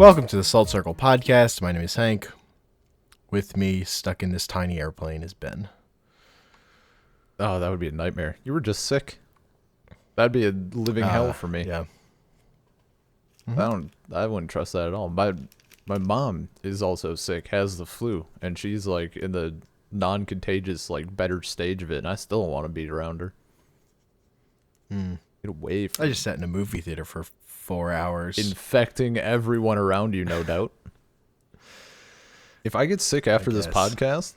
Welcome to the Salt Circle Podcast. My name is Hank. With me, stuck in this tiny airplane, is Ben. Oh, that would be a nightmare. You were just sick. That'd be a living hell for me. Yeah. I wouldn't trust that at all. My mom is also sick, has the flu, and she's like in the non-contagious, like better stage of it, and I still don't want to be around her. Get away from I just sat in a movie theater for 4 hours. infecting everyone around you, no doubt. If I get sick after this podcast,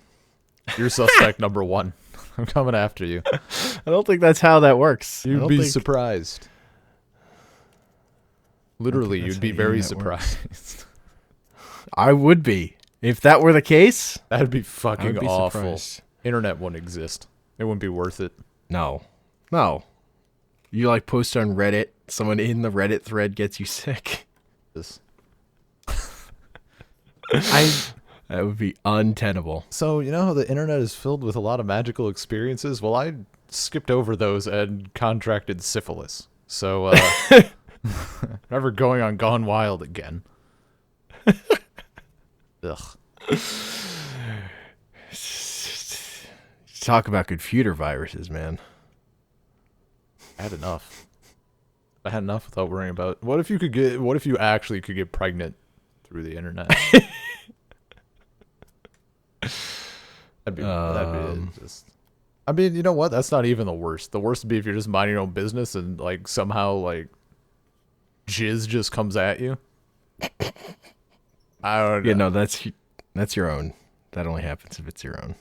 you're suspect number one. I'm coming after you. I don't think that's how that works. You'd be surprised. Literally, you'd be very surprised. I would be. If that were the case, That'd be fucking be awful. surprised. Internet wouldn't exist. It wouldn't be worth it. No. You like post on Reddit, someone in the Reddit thread gets you sick. This. That would be untenable. So, you know how the internet is filled with a lot of magical experiences? Well, I skipped over those and contracted syphilis. So, never going on Gone Wild again. Ugh. Talk about computer viruses, man. I had enough. I had enough without worrying about. What if you actually could get pregnant through the internet? That'd be just. I mean, you know what? That's not even the worst. The worst would be if you're just minding your own business and like somehow like jizz just comes at you. I don't know. Yeah, no, that's your own. That only happens if it's your own.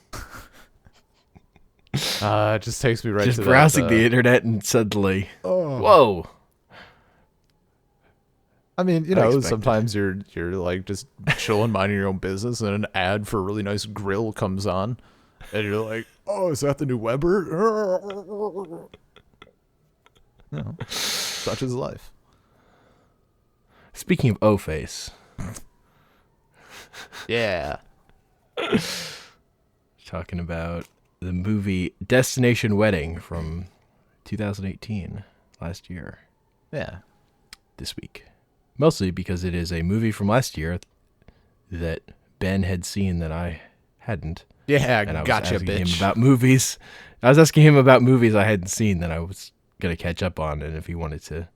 It just takes me right Just to browsing that, the internet and suddenly, whoa. I mean, you know, Unexpected. sometimes you're like just chilling, minding your own business, and an ad for a really nice grill comes on, and you're like, "Oh, is that the new Weber?" No, such is life. Speaking of O-Face, Yeah. talking about the movie Destination Wedding from 2018, last year, Yeah. this week. Mostly because it is a movie from last year that Ben had seen that I hadn't. Yeah, And I was gotcha, asking him bitch. about movies. I was asking him about movies I hadn't seen that I was going to catch up on, and if he wanted to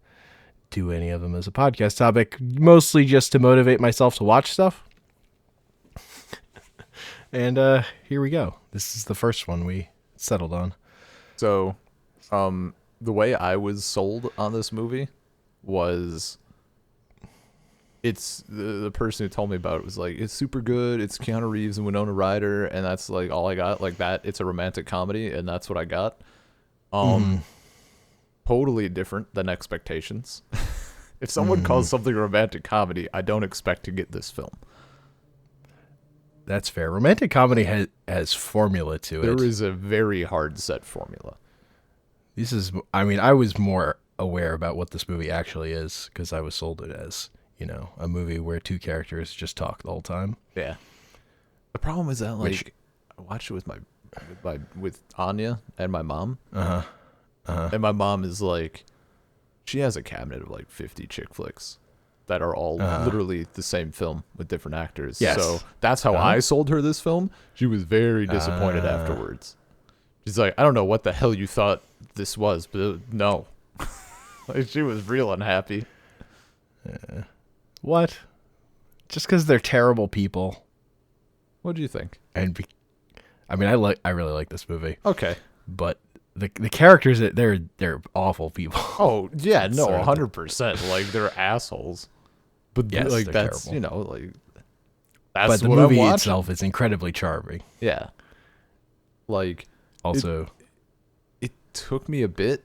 do any of them as a podcast topic, mostly just to motivate myself to watch stuff. And here we go. This is the first one we settled on. So, the way I was sold on this movie was, it's the person who told me about it was like, it's super good. It's Keanu Reeves and Winona Ryder, and that's like all I got. Like that, it's a romantic comedy, and that's what I got. Totally different than expectations. If someone calls something a romantic comedy, I don't expect to get this film. That's fair. Romantic comedy has formula to it. There is a very hard set formula. I was more aware about what this movie actually is because I was sold it as, a movie where two characters just talk the whole time. Yeah. The problem is that like I watched it with Anya and my mom. And my mom is like, she has a cabinet of like 50 chick flicks that are all literally the same film with different actors. Yes. So that's how I sold her this film. She was very disappointed afterwards. She's like, I don't know what the hell you thought this was, but no. Like, she was real unhappy. What? Just because they're terrible people. What do you think? And I really like this movie. Okay. But the characters, they're awful people. Oh yeah, no, Sorry. 100%. Like they're assholes. But Yes, like they're that's terrible. like that's But the what movie I'm watching. itself is incredibly charming. Yeah. Like Also, it took me a bit.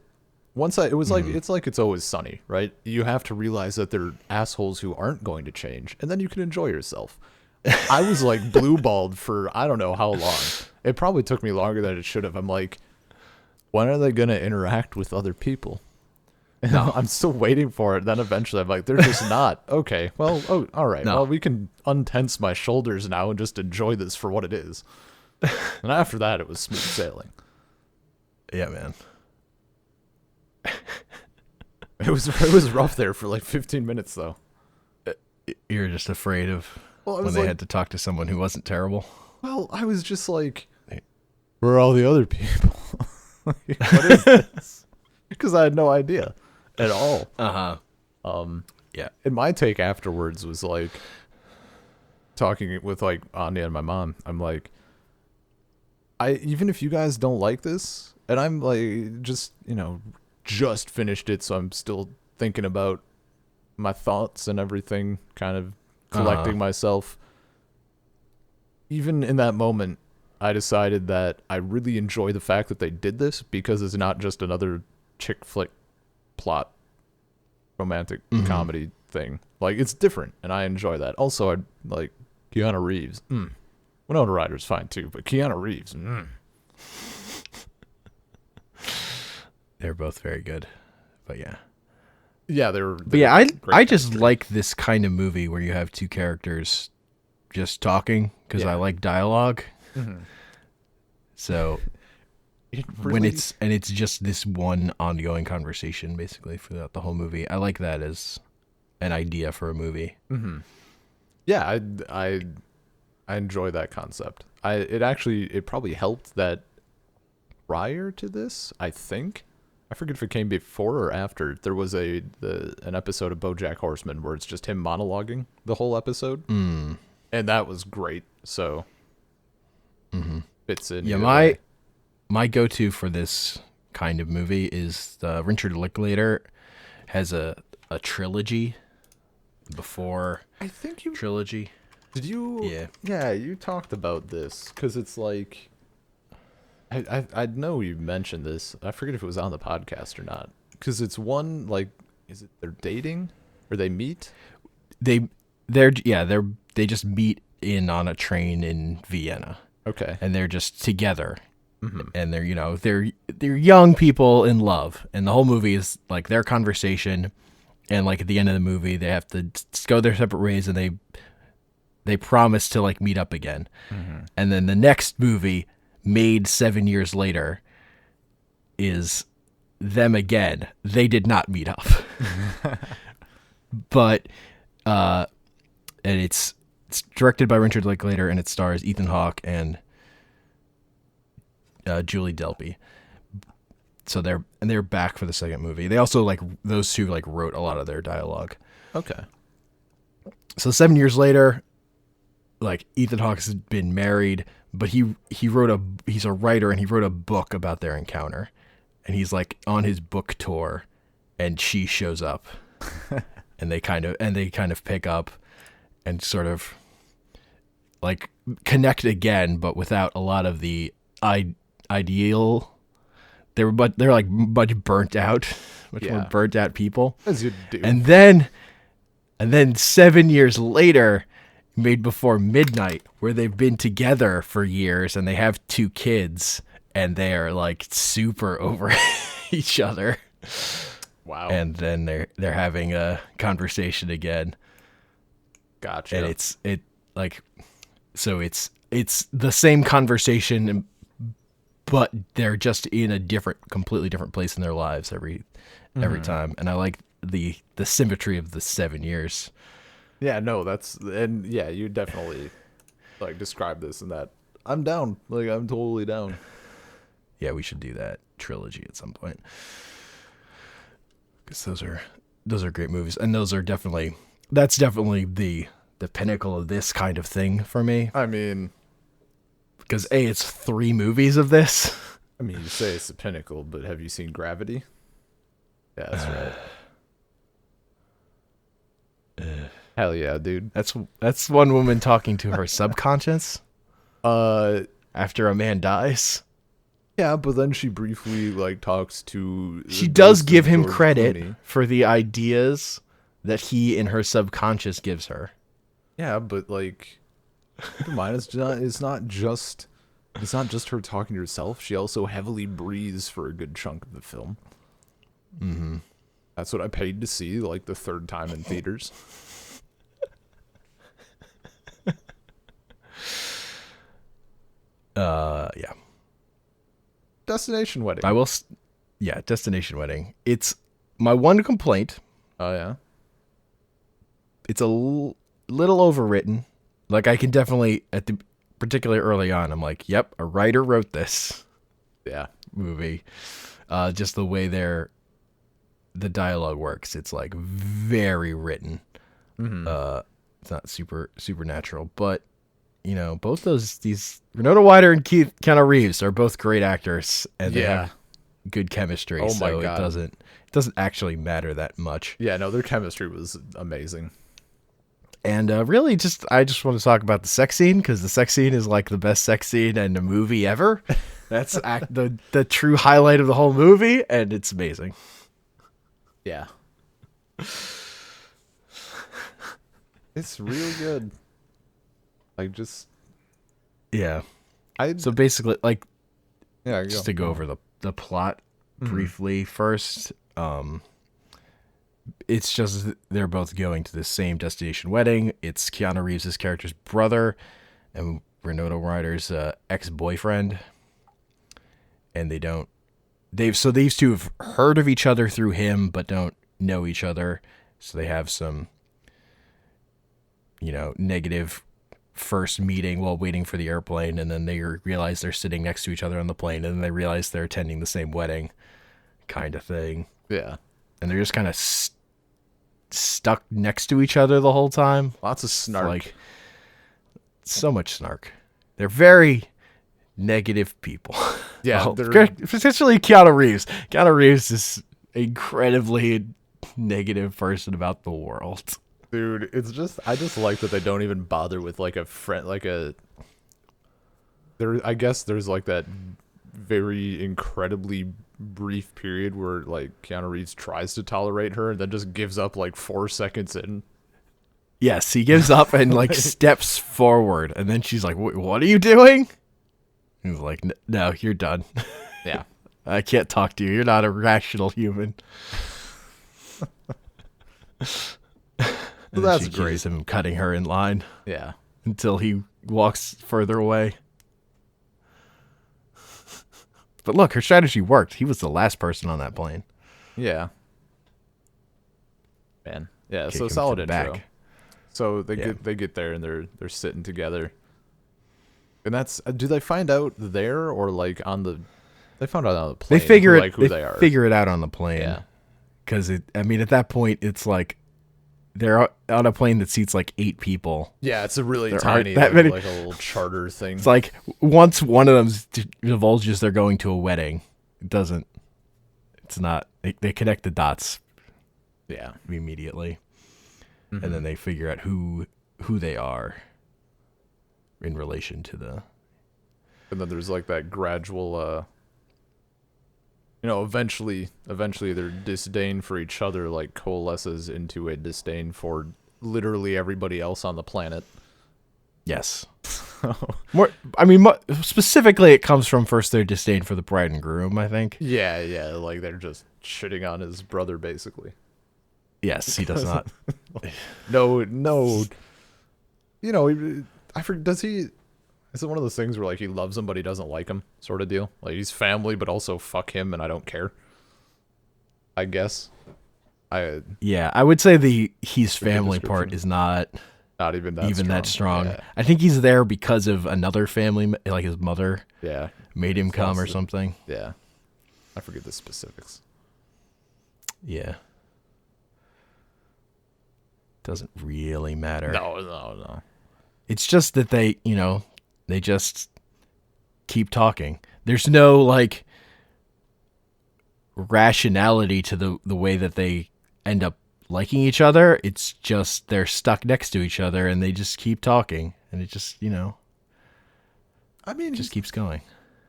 It was like it's always sunny, right? You have to realize that they're assholes who aren't going to change, and then you can enjoy yourself. I was like blue-balled for I don't know how long. It probably took me longer than it should have. I'm like, when are they going to interact with other people? And I'm still waiting for it. Then eventually I'm like, they're just not. Okay, well, all right. No. Well, we can untense my shoulders now and just enjoy this for what it is. And after that, it was smooth sailing. yeah, man. It was rough there for like 15 minutes though. You're just afraid of Well, I when was they like, had to talk to someone who wasn't terrible. well, I was just like, where are all the other people? Like, what is this? Because I had no idea at all. Yeah. And my take afterwards was like, talking with like Anya and my mom, I'm like, even if you guys don't like this, and I'm like, just finished it, so I'm still thinking about my thoughts and everything, kind of collecting myself. Even in that moment, I decided that I really enjoy the fact that they did this because it's not just another chick flick plot romantic comedy thing. Like, it's different, and I enjoy that. Also, I like Keanu Reeves. Winona Ryder's fine too, but Keanu Reeves. They're both very good. But yeah. Yeah, they're But yeah, I great just chemistry. like this kind of movie where you have two characters just talking because I Yeah. like dialogue. So It when really, it's just this one ongoing conversation basically throughout the whole movie, I like that as an idea for a movie. yeah, I enjoy that concept. It probably helped that prior to this, I think. I forget if it came before or after. There was an episode of BoJack Horseman where it's just him monologuing the whole episode, and that was great. So fits in. Yeah, either way. my go-to for this kind of movie is Richard Linklater has a trilogy before I think you trilogy. did you. Yeah. Yeah, you talked about this because it's like. I know you mentioned this. I forget if it was on the podcast or not. Because it's one like, is it they're dating or they meet? They just meet in on a train in Vienna Okay. and they're just together. And they're they're young people in love, and the whole movie is like their conversation, and like at the end of the movie they have to go their separate ways, and they promise to like meet up again. And then the next movie, made 7 years later, is them again. They did not meet up. But and it's directed by Richard Linklater, and it stars Ethan Hawke and Julie Delpy. So they're back for the second movie. They also like those two like wrote a lot of their dialogue. Okay. So 7 years later, like Ethan Hawke's been married, but he's a writer, and he wrote a book about their encounter, and he's like on his book tour, and she shows up, and they kind of pick up, and sort of like connect again, but without a lot of the ideal. They're like much burnt out, much more Yeah. burnt out people. As you do. And then 7 years later, Made Before Midnight, where they've been together for years and they have 2 kids, and they are like super over each other. Wow. And then they're having a conversation again, Gotcha. and it's the same conversation, but they're just in a completely different place in their lives every time. And I like the symmetry of the 7 years. Yeah, no, and yeah, you definitely like describe this and that. I'm down. Like, I'm totally down. Yeah, we should do that trilogy at some point, because those are great movies, and that's definitely the pinnacle of this kind of thing for me. I mean, Because it's 3 movies of this. you say it's the pinnacle, but have you seen Gravity? Yeah, that's right. Hell yeah, dude. That's one woman talking to her subconscious after a man dies. Yeah, but then she briefly like talks to. She does give him George credit Clooney. for the ideas that he in her subconscious gives her. Yeah, but like, keep in mind, it's not just her talking to herself. She also heavily breathes for a good chunk of the film. That's what I paid to see, like the 3rd time in theaters. Yeah. Destination Wedding. Destination Wedding. It's my one complaint Oh yeah. little overwritten. Like I can definitely particularly early on, I'm like, yep, a writer wrote this Yeah. movie. Just the way the dialogue works, it's like very written. It's not supernatural, but both these Winona Ryder and Keanu Reeves are both great actors, and they Yeah. have good chemistry. Oh my So God. it doesn't actually matter that much. Yeah, no, their chemistry was amazing. And really, I just want to talk about the sex scene, because the sex scene is like the best sex scene in a movie ever. That's the true highlight of the whole movie, and it's amazing. Yeah. It's really good. Like, just... Yeah. I So basically, like, yeah, just to go over the plot briefly first, it's just they're both going to the same destination wedding. It's Keanu Reeves' character's brother and Winona Ryder's ex-boyfriend, and these two have heard of each other through him but don't know each other, so they have some negative first meeting while waiting for the airplane, and then they realize they're sitting next to each other on the plane, and then they realize they're attending the same wedding kind of thing. yeah. And they're just kind of stuck next to each other the whole time. Lots of snark. Like, so much snark. They're very negative people. Yeah, Well, they're... particularly Keanu Reeves. Keanu Reeves is incredibly negative person about the world. Dude, I just like that they don't even bother with like a friend, I guess there's like that very incredibly brief period where like Keanu Reeves tries to tolerate her and then just gives up like 4 seconds in. Yes, he gives up and like steps forward, and then she's like, "What are you doing?" He's like, "No, you're done. Yeah. I can't talk to you. You're not a rational human." And That's she great. accuses him of cutting her in line Yeah. until he walks further away. But look, her strategy worked. He was the last person on that plane. Yeah. Man. Yeah, Kick so him to solid the intro. back. So they get there and they're sitting together. And that's do they find out there or like on the they found out on the plane They figure who they are. Figure it out on the plane. Yeah. Because at that point, it's like they're on a plane that seats like 8 people. Yeah, it's a really There tiny aren't that many. like a little charter thing. It's like once one of them divulges they're going to a wedding, it's not, they connect the dots Yeah. immediately. And then they figure out who they are in relation to the... And then there's like that gradual eventually their disdain for each other like coalesces into a disdain for literally everybody else on the planet. Yes. Specifically, it comes from first their disdain for the bride and groom, I think. Yeah, like they're just shitting on his brother basically. Yes, he does not. No. I forget, does he... Is it one of those things where like he loves him but he doesn't like him sort of deal? Like he's family but also fuck him and I don't care. I guess. Yeah, I would say he's family part is not even that strong. Yeah. I think he's there because of another family, like his mother Yeah. made him come or something. Yeah. I forget the specifics. Yeah. Doesn't really matter. No. It's just that they just keep talking. There's no like rationality to the way that they end up liking each other. It's just they're stuck next to each other and they just keep talking, and it just I mean, just keeps going.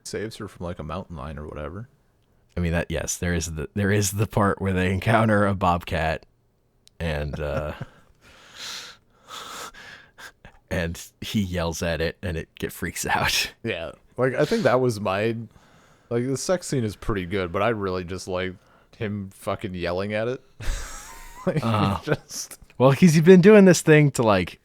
Saves her from like a mountain lion or whatever. I mean that yes, there is the part where they encounter a bobcat and and he yells at it and it freaks out. Yeah. Like I think that was my like the sex scene is pretty good, but I really just like him fucking yelling at it. Well, he's been doing this thing to like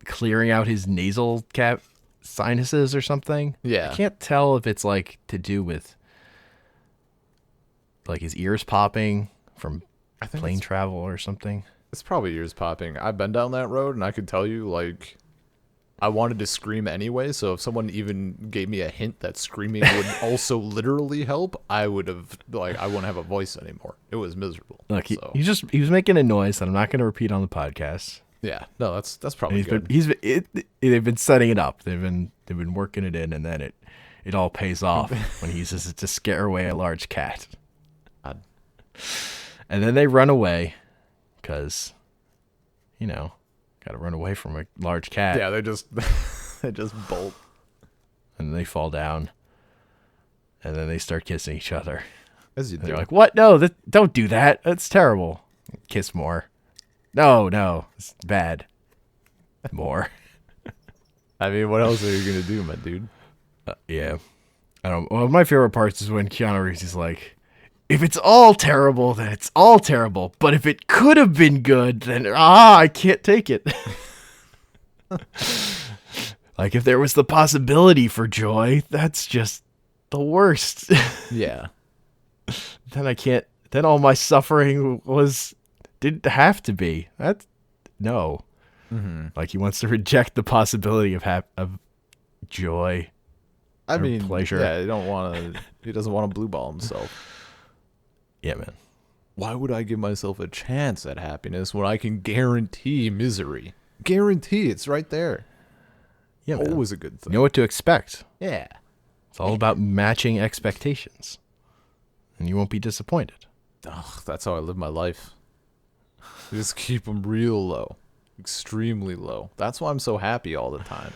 clearing out his nasal cap sinuses or something. Yeah. I can't tell if it's like to do with like his ears popping from I think plane travel or something. it's probably ears popping. I've been down that road, and I could tell you, like, I wanted to scream anyway, so if someone even gave me a hint that screaming would also literally help, I would have, like, I wouldn't have a voice anymore. It was miserable. Look, So, he was making a noise that I'm not going to repeat on the podcast. yeah, no, that's And probably good. they've been setting it up. They've been working it in, and then it all pays off when he uses it to scare away a large cat. God. And then they run away because, got to run away from a large cat. Yeah, they just bolt. And they fall down. And then they start kissing each other. As you And do. they're like, what? No, don't do that. That's terrible. Kiss more. No, it's bad. More. I mean, what else are you gonna do, my dude? Yeah. I don't. Well, my favorite parts is when Keanu Reeves is like, if it's all terrible, then it's all terrible. But if it could have been good, then I can't take it. Like if there was the possibility for joy, that's just the worst. Yeah. Then I can't. Then all my suffering didn't have to be. That's no. Mm-hmm. Like he wants to reject the possibility of joy. I Or mean, pleasure. yeah, he doesn't want to blue ball himself. Yeah, man. Why would I give myself a chance at happiness when I can guarantee misery? Guarantee, it's right there. Yeah, man. Always a good You thing. know what to expect. Yeah. It's all about matching expectations, and you won't be disappointed. Ugh, that's how I live my life. Just keep them real low. Extremely low. That's why I'm so happy all the time.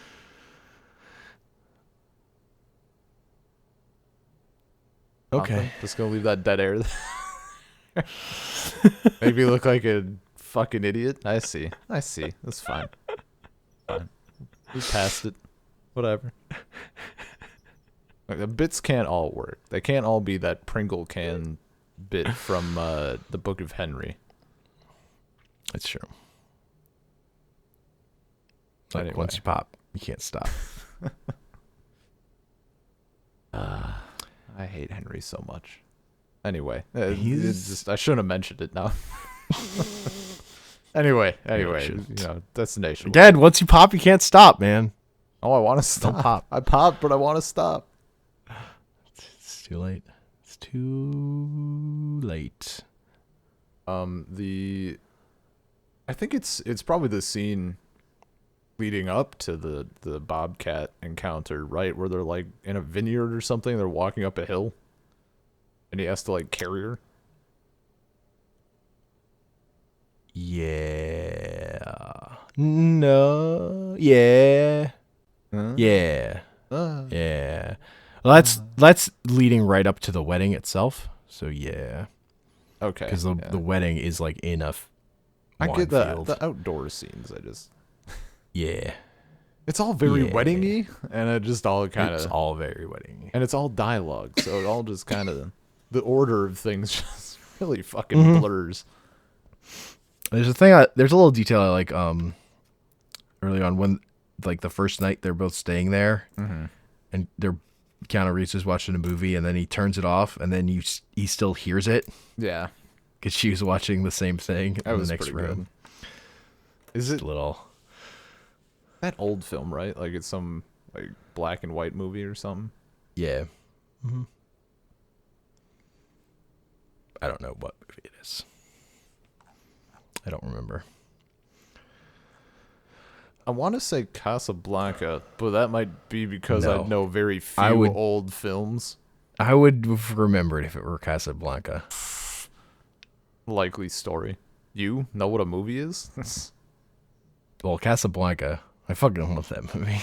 Okay. Nothing? Just gonna leave that dead air there. Make me look like a fucking idiot. I see. That's fine. Fine. We passed it. Whatever. Like, the bits can't all work. They can't all be that Pringle can bit from the Book of Henry. That's true. Like Anyway. once you pop, you can't stop. I hate Henry so much. Anyway, He's- I shouldn't have mentioned it now. Anyway, shouldn't. destination. Dad, once you pop, you can't stop, man. Oh, I want to stop. pop. I popped, but I want to stop. It's too late. It's too late. I think it's probably the scene leading up to the bobcat encounter, right? Where they're like in a vineyard or something. They're walking up a hill, and he has to like carry her. Yeah. No. Yeah. Yeah. Yeah. Well, that's leading right up to the wedding itself. So yeah, Okay. because the wedding is like in a I wine get that field. the outdoor scenes. Yeah, It's all very Yeah. weddingy, and it just all kind it's of, all very wedding. and it's all dialogue, so it all just kind of, the order of things just really fucking Mm-hmm. blurs. There's there's a little detail I like early on when like the first night they're both staying there, and Keanu Reeves is watching a movie, and then he turns it off, and then he still hears it Yeah, because she was watching the same thing that in was the next pretty room. good. Is Just it a little. that old film, right? Like it's some like black and white movie or something. Yeah. I don't know what movie it is. I don't remember. I want to say Casablanca, but that might be because No. I know very few I would- old films. I would have remembered if it were Casablanca. Likely story. You know what a movie is? Well, Casablanca. I fucking love that movie.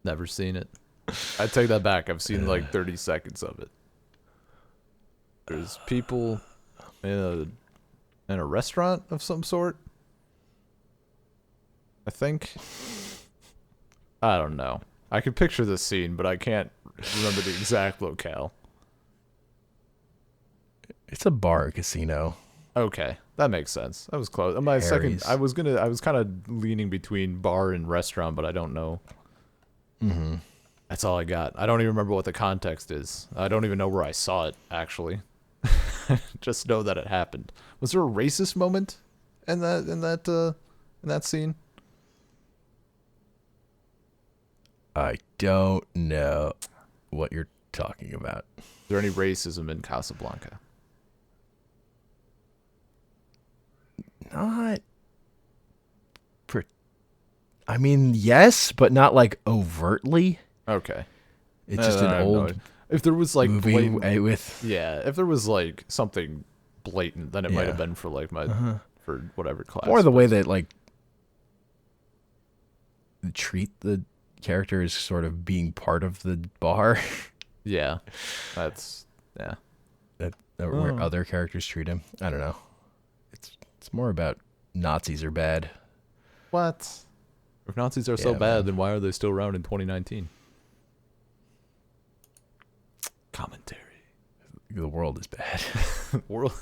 Never seen it. I take that back. I've seen like 30 seconds of it. There's people in a restaurant of some sort. I think. I don't know. I can picture the scene, but I can't remember the exact locale. It's a bar casino. Okay, that makes sense. That was close. My second, Harry's. I was kind of leaning between bar and restaurant, but I don't know. Mm-hmm. That's all I got. I don't even remember what the context is. I don't even know where I saw it, actually. Just know that it happened. Was there a racist moment in that scene? I don't know what you're talking about. Is there any racism in Casablanca? Not. I mean, yes, but not like overtly. Okay. It's just an old if there was like movie blatant, with. yeah, if there was like something blatant, then it might have been for like my for whatever class. Or the way that like treat the character as sort of being part of the bar. Yeah, that's yeah. Where other characters treat him. I don't know. It's more about Nazis are bad. What? If Nazis are so bad, then why are they still around in 2019? Commentary. The world is bad. world,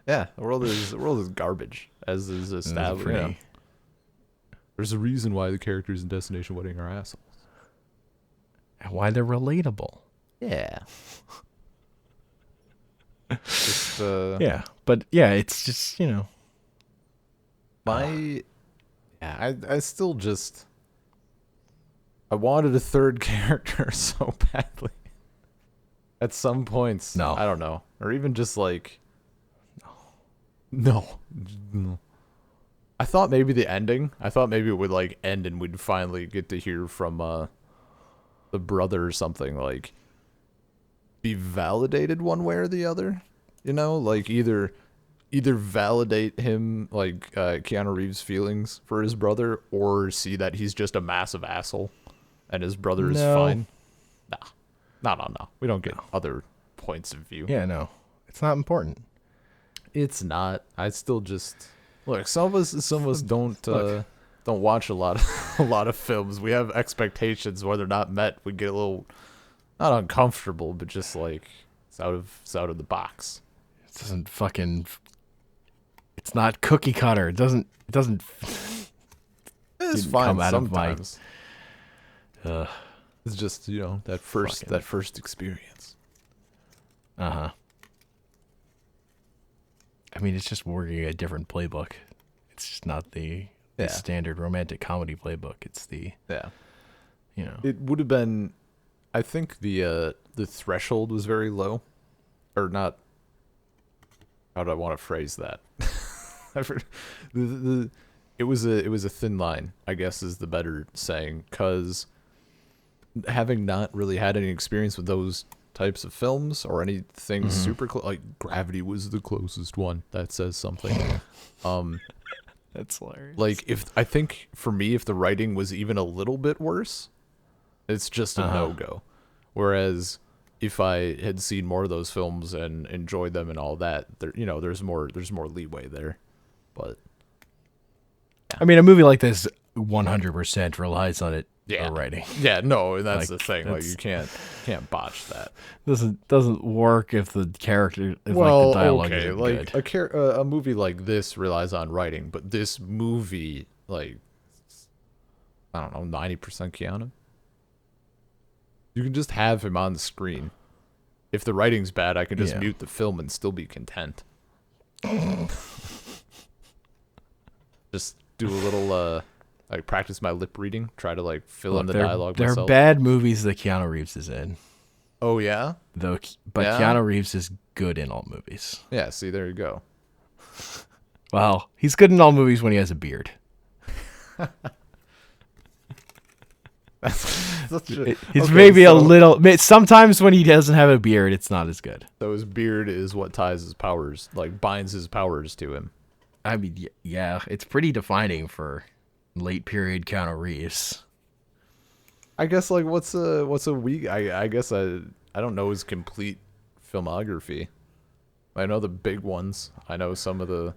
yeah, the world is garbage, as is established. Yeah. There's a reason why the characters in Destination Wedding are assholes. And why they're relatable. Yeah. Just, yeah, but yeah, it's just I still just I wanted a third character so badly. At some points, no, I don't know, or even just like, no. I thought maybe the ending. I thought maybe it would like end and we'd finally get to hear from the brother or something, like be validated one way or the other. Like either validate him, like Keanu Reeves' feelings for his brother, or see that he's just a massive asshole and his brother is fine. No. We don't get other points of view. Yeah, no. It's not important. It's not. I still just look. Some of us don't watch a lot of films. We have expectations. Whether or not met, we get a little not uncomfortable, but just like it's out of the box. It doesn't fucking. It's not cookie cutter. It doesn't. It's fine sometimes. It's just that first experience. I mean, it's just working a different playbook. It's just not the standard romantic comedy playbook. It's the It would have been. I think the threshold was very low, or not. How do I want to phrase that? It was a thin line, I guess, is the better saying, because having not really had any experience with those types of films or anything super close, like Gravity was the closest one. That says something. That's hilarious. Like I think for me, if the writing was even a little bit worse, it's just a no-go. Whereas if I had seen more of those films and enjoyed them and all that, there's more leeway there. But I mean, a movie like this 100% relies on it. Writing. Yeah, no, that's the thing. Like you can't botch that. Doesn't work if the character, if the dialogue isn't like good. A movie like this relies on writing, but this movie, like, I don't know, 90% Keanu. You can just have him on the screen. If the writing's bad, I can just mute the film and still be content. Just do a little like practice my lip reading, try to like fill in the dialogue myself. There are bad movies that Keanu Reeves is in. Oh yeah? But Keanu Reeves is good in all movies. Yeah, see, there you go. Well, he's good in all movies when he has a beard. Maybe a little. Sometimes when he doesn't have a beard, it's not as good. So his beard is what ties his powers, like binds his powers to him. I mean, yeah, it's pretty defining for late period Keanu Reeves. I guess like what's a week? I guess I don't know his complete filmography. I know the big ones. I know some of the.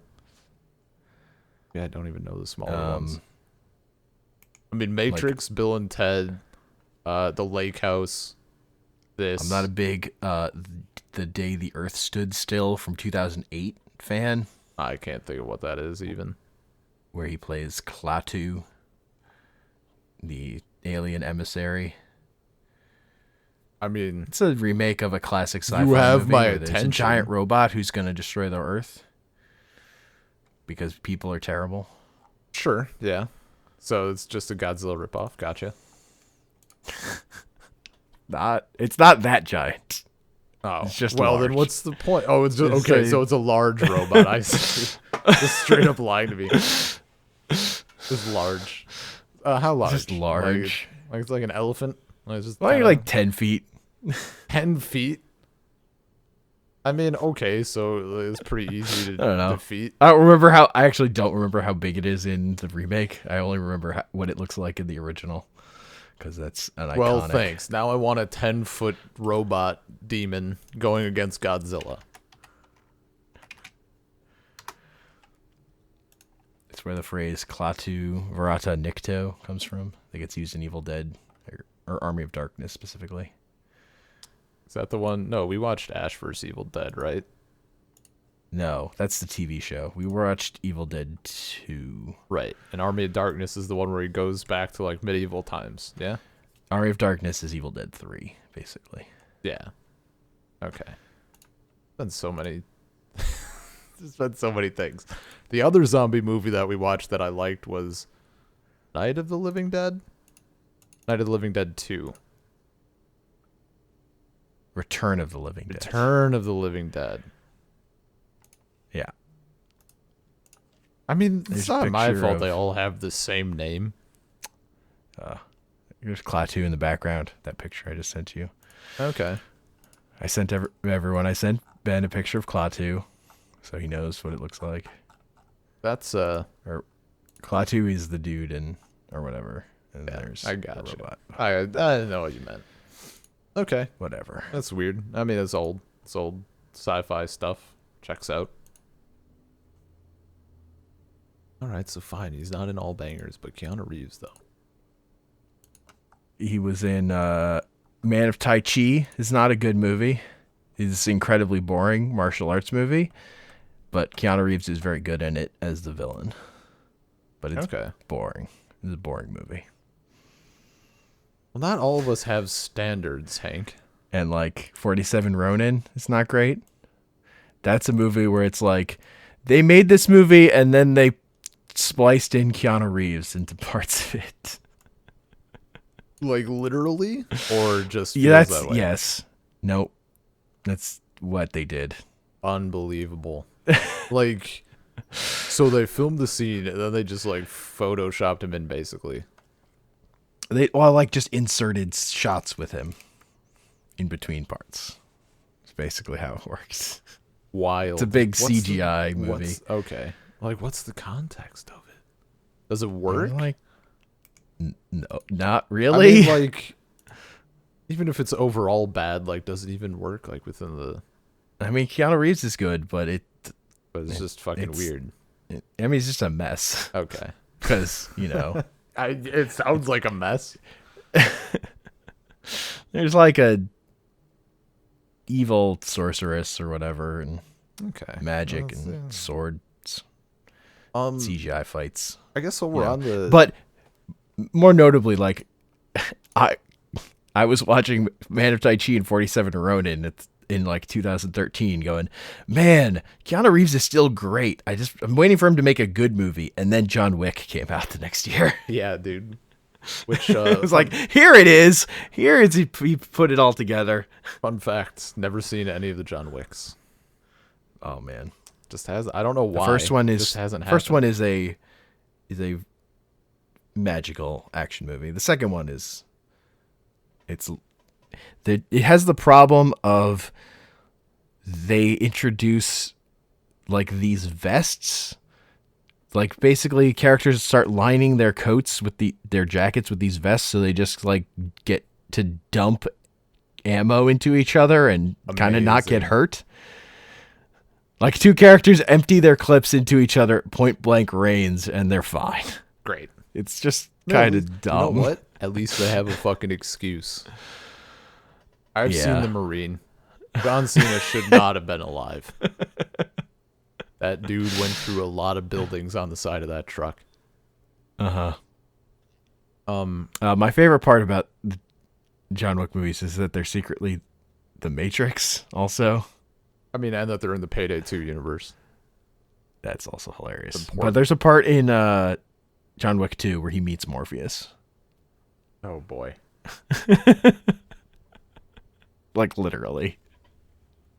Yeah, I don't even know the smaller ones. I mean, Matrix, Bill and Ted, The Lake House. This. I'm not a big The Day the Earth Stood Still from 2008 fan. I can't think of what that is even. Where he plays Klaatu, the alien emissary. I mean, It's a remake of a classic sci-fi you have movie my where there's a attention. giant robot who's going to destroy the Earth because people are terrible. Sure, yeah. So it's just a Godzilla ripoff. Gotcha. It's not that giant. Oh, It's just well, large. then what's the point? Oh, it's just, It's okay. a- So it's a large robot. I see. Just straight up lying to me. Just large. How large? Just large. Like it's like an elephant. Like it's just Why are you kinda- like 10 feet? 10 feet? I mean, okay, so it's pretty easy to I don't know. defeat. I actually don't remember how big it is in the remake. I only remember what it looks like in the original. Because that's an iconic. Well, thanks. Now I want a 10-foot robot demon going against Godzilla. It's where the phrase Klaatu Verata Nikto comes from. I think it's used in Evil Dead or Army of Darkness specifically. Is that the one? No, we watched Ash vs. Evil Dead, right? No, that's the TV show. We watched Evil Dead 2. Right. And Army of Darkness is the one where he goes back to like medieval times. Yeah? Army of Darkness is Evil Dead 3, basically. Yeah. Okay. Been so many. There's been so many things. The other zombie movie that we watched that I liked was Night of the Living Dead? Night of the Living Dead 2. Return of the Living Dead. Return of the Living Dead. Yeah. I mean, There's it's a not my picture fault of- they all have the same name. There's Klaatu in the background. That picture I just sent you. Okay. I sent everyone. I sent Ben a picture of Klaatu, so he knows what it looks like. That's Or Klaatu is the dude or whatever. And yeah, there's I the got you. robot. I didn't know what you meant. Okay. Whatever. That's weird. I mean, it's old. It's old sci-fi stuff. Checks out. All right, so fine. He's not in all bangers, but Keanu Reeves, though. He was in Man of Tai Chi. It's not a good movie. It's incredibly boring martial arts movie, but Keanu Reeves is very good in it as the villain. But it's Okay. boring. It's a boring movie. Well, not all of us have standards, Hank. And like 47 Ronin is not great. That's a movie where it's like they made this movie and then they spliced in Keanu Reeves into parts of it. Like literally, or just feels Yeah, that way? yes. Nope. That's what they did. Unbelievable. Like, so they filmed the scene and then they just like photoshopped him in, basically. Like just inserted shots with him in between parts. It's basically how it works. Wild. It's a big What's CGI movie. Okay. Like, what's the context of it? Does it work? Like, no, not I really. mean, like, even if it's overall bad, like, does it even work? Like, within the. I mean, Keanu Reeves is good, but But it's just fucking it's- weird. I mean, it's just a mess. Okay. Because, It sounds like a mess. there's like a evil sorceress or whatever, and Okay. magic Well, and yeah. swords, Um, CGI fights. I guess while we're Yeah. on the. But more notably, like I was watching Man of Tai Chi and 47 Ronin in like 2013, going, man, Keanu Reeves is still great. I'm waiting for him to make a good movie, and then John Wick came out the next year. Yeah, dude. Which It was like, here it is. Here is he put it all together. fun fact: never seen any of the John Wicks. Oh man. Just has. I don't know why. The first one It is just hasn't first happened. one is a magical action movie. The second one is it has the problem of they introduce like these vests. Like basically characters start lining their coats with their jackets with these vests, so they just like get to dump ammo into each other and kind of not get Amazing. hurt. Like two characters empty their clips into each other at point blank range and they're fine. Great. It's just No, kind at of least- dumb. You know what? At least they have a fucking excuse. I've Yeah. seen the Marine. John Cena should not have been alive. That dude went through a lot of buildings on the side of that truck. Uh-huh. Um, My favorite part about John Wick movies is that they're secretly the Matrix. Also, I mean, and that they're in the Payday 2 universe. that's also hilarious. Important. But there's a part in John Wick 2 where he meets Morpheus. Oh boy. Like literally.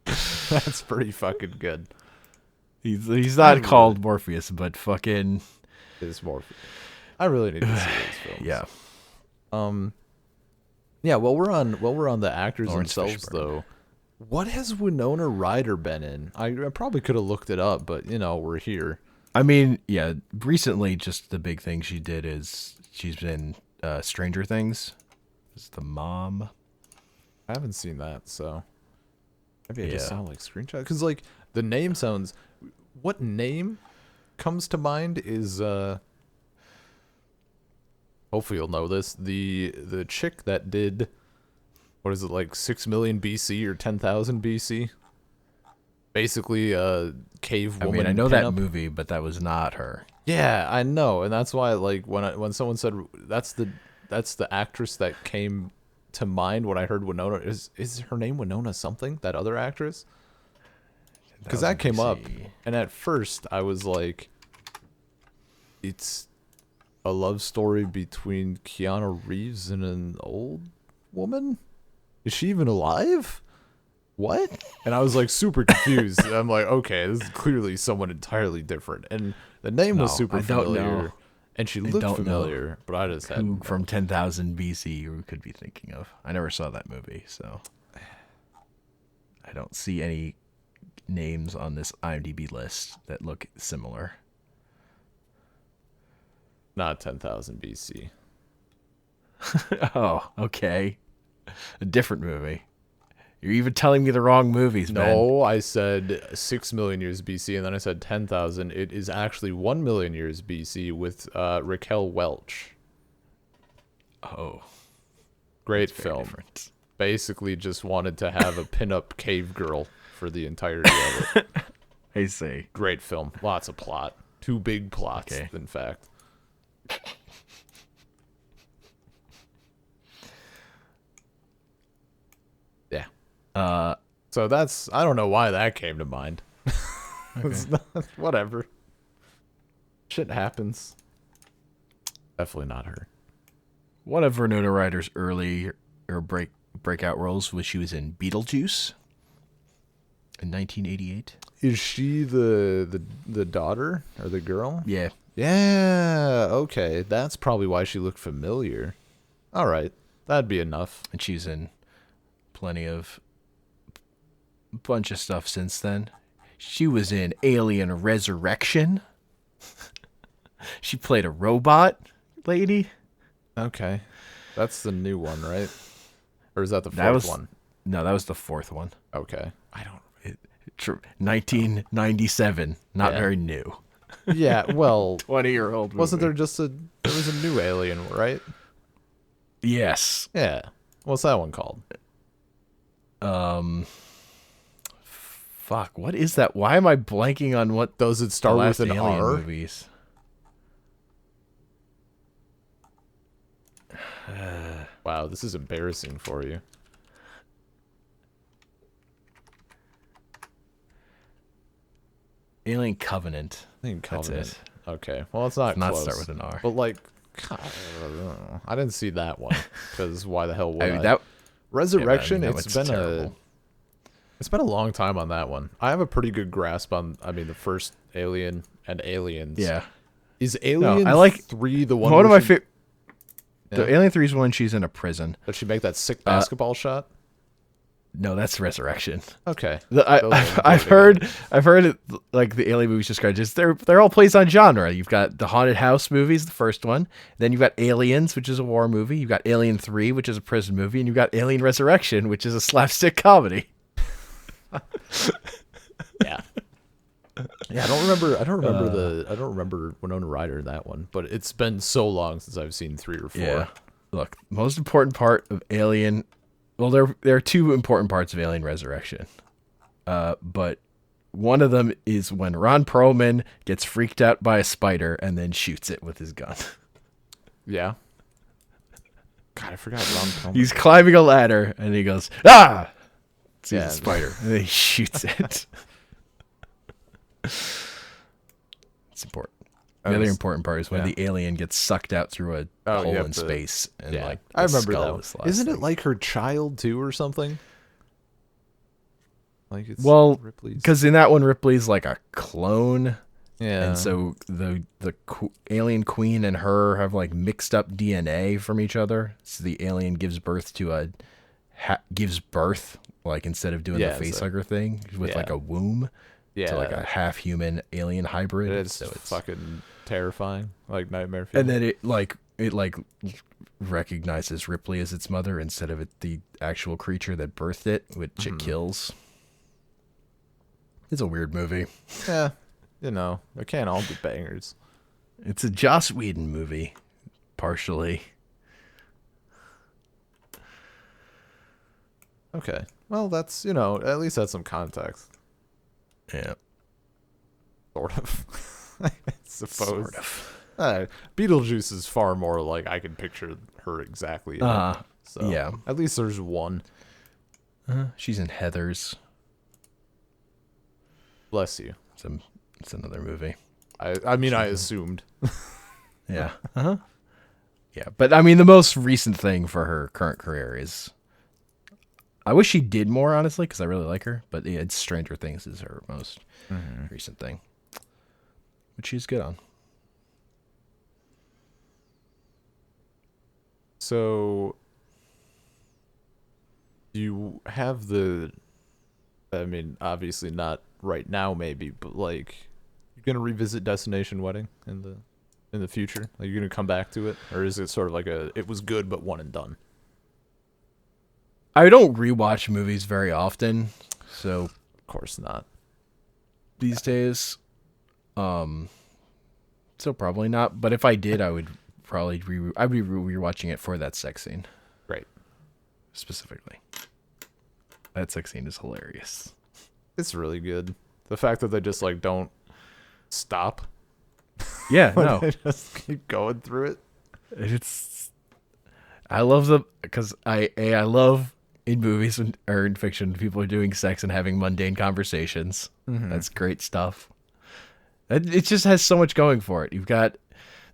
That's pretty fucking good. He's not called Morpheus, but fucking It's Morpheus. I really need to see those films. yeah. Yeah, while we're on the actors Lawrence themselves Fishburne. though, what has Winona Ryder been in? I probably could have looked it up, but we're here. I mean, yeah, recently just the big thing she did is she's been Stranger Things. Is the mom. I haven't seen that, so maybe I just Yeah. saw like screenshot because like the name sounds. What name comes to mind is hopefully you'll know this, the chick that did, what is it, like 6 million BC or 10,000 BC? Basically cave I woman. mean, I know that pinup. movie, but that was not her. Yeah, I know, and that's why like when someone said that's the actress that came to mind when I heard Winona, is her name Winona something, that other actress? Because that came up, and at first I was like, it's a love story between Keanu Reeves and an old woman? Is she even alive? What? And I was like super confused. I'm like, okay, this is clearly someone entirely different. And the name was No, super I don't familiar. know. And she I looked don't know familiar, but I just had Who from 10,000 BC you could be thinking of. I never saw that movie, so I don't see any names on this IMDb list that look similar. not 10,000 BC. Oh, okay. A different movie. You're even telling me the wrong movies, man. No, I said 6 million years BC, and then I said 10,000. It is actually 1 million years BC with Raquel Welch. Oh, Great very film. different. Basically just wanted to have a pinup cave girl for the entirety of it. I see. Great film. Lots of plot. 2 big plots, Okay. in fact. Yeah. So that's, I don't know why that came to mind. It's not, whatever. Shit happens. Definitely not her. One of Winona Ryder's early or breakout roles was she was in Beetlejuice in 1988. Is she the daughter or the girl? Yeah. Yeah, okay. That's probably why she looked familiar. All right. That'd be enough. And she's in plenty of bunch of stuff since then. She was in Alien Resurrection. She played a robot lady. Okay. That's the new one, right? Or is that the fourth one? No, that was the fourth one. Okay. I don't. 1997. Not Yeah. very new. Yeah, well, 20-year-old movie. wasn't there there was a new alien, right? Yes. Yeah. What's that one called? Fuck, what is that? Why am I blanking on what Does it the start last with an Alien R? movies? Wow, this is embarrassing for you. Alien Covenant. I think That's Covenant. it. Okay. Well, it's not Does not close. start with an R. But like, God, I didn't see that one because why the hell would I I? mean, that Resurrection. that It's one's been terrible. it's been a long time on that one. I have a pretty good grasp on. I mean, the first Alien and Aliens. Yeah. Is Alien I like 3 the one? One of where my she- favorite. Yeah. The Alien 3 is when she's in a prison. Does she make that sick basketball shot? No, that's Resurrection. Okay. The- Those are I've heard it, like the Alien movies described. Just they're all plays on genre. You've got the Haunted House movies, the first one. Then you've got Aliens, which is a war movie. You've got Alien 3, which is a prison movie, and you've got Alien Resurrection, which is a slapstick comedy. Yeah. Yeah, I don't remember Winona Ryder in that one, but it's been so long since I've seen 3 or 4. Yeah. Look, most important part of Alien. Well, there are 2 important parts of Alien Resurrection. But one of them is when Ron Perlman gets freaked out by a spider and then shoots it with his gun. Yeah. God, I forgot Ron Perlman. He's climbing a ladder, and he goes, ah! Sees Yeah. a spider, and then he shoots it. It's important. The other important part is when the alien gets sucked out through a hole in space, and like I remember skull that. is the last Isn't thing. it like her child too, or something? Like it's Ripley's. Because in that one, Ripley's like a clone. Yeah. And so the alien queen and her have like mixed up DNA from each other. So the alien gives birth to like instead of doing the facehugger thing with like a womb to like a half human alien hybrid. It's fucking terrifying, like nightmare fuel. And then it recognizes Ripley as its mother instead of the actual creature that birthed it, which it kills. It's a weird movie. Yeah. You know, they can't all be bangers. It's a Joss Whedon movie, partially. Okay. Well, that's, at least that's some context. Yeah. Sort of. I suppose. Sort of. Beetlejuice is far more like I can picture her exactly. So yeah. At least there's one. She's in Heathers. Bless you. It's another movie. I mean, I assumed. Yeah. Yeah, but I mean, the most recent thing for her current career is. I wish she did more, honestly, because I really like her. But yeah, it's Stranger Things is her most recent thing, which she's good on. So, you have I mean, obviously not right now, maybe, but like, you're gonna revisit Destination Wedding in the future? Are you gonna come back to it, or is it sort of like it was good but one and done? I don't rewatch movies very often, so Of course not. these days, so probably not. But if I did, I would probably I'd be rewatching it for that sex scene. Right. Specifically, that sex scene is hilarious. It's really good. The fact that they just like don't stop. Yeah, no, They just keep going through it. I love because I love in movies or in fiction people are doing sex and having mundane conversations. That's great stuff. It just has so much going for it. You've got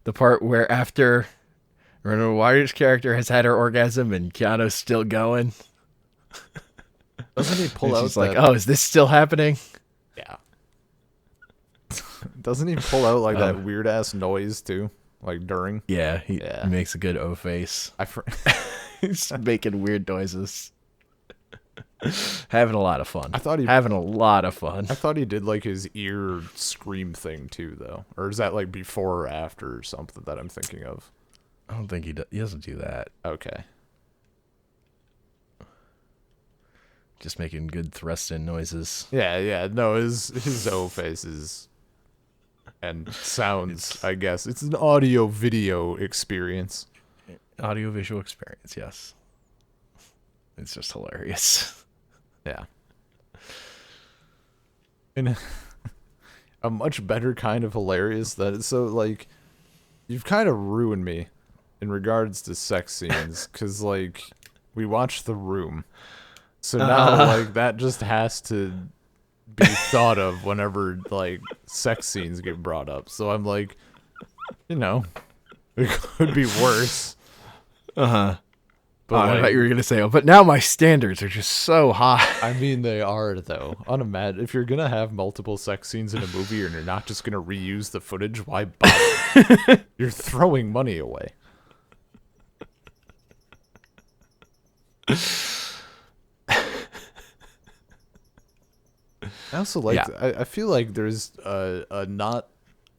the part where after Winona Ryder's character has had her orgasm and Keanu's still going. Doesn't he pull out? She's like, "Oh, is this still happening?" Yeah. Doesn't he pull out like that weird ass noise too, like during? Yeah, he makes a good O face. He's making weird noises. Having a lot of fun. Having a lot of fun. I thought he did like his ear scream thing too, though. Or is that like before or after or something that I'm thinking of? I don't think he does. He doesn't do that. Okay. Just making good thrust in noises. Yeah. No, his O faces and sounds. I guess it's an audio video experience. Audio visual experience. Yes. It's just hilarious. Yeah. In a much better kind of hilarious so like you've kind of ruined me in regards to sex scenes because like we watched The Room, so now like that just has to be thought of whenever like sex scenes get brought up. So I'm like, it could be worse. But I thought you were gonna say, but now my standards are just so high. I mean, they are though. If you're gonna have multiple sex scenes in a movie and you're not just gonna reuse the footage, why bother? You're throwing money away. I also like. Yeah. I feel like there's a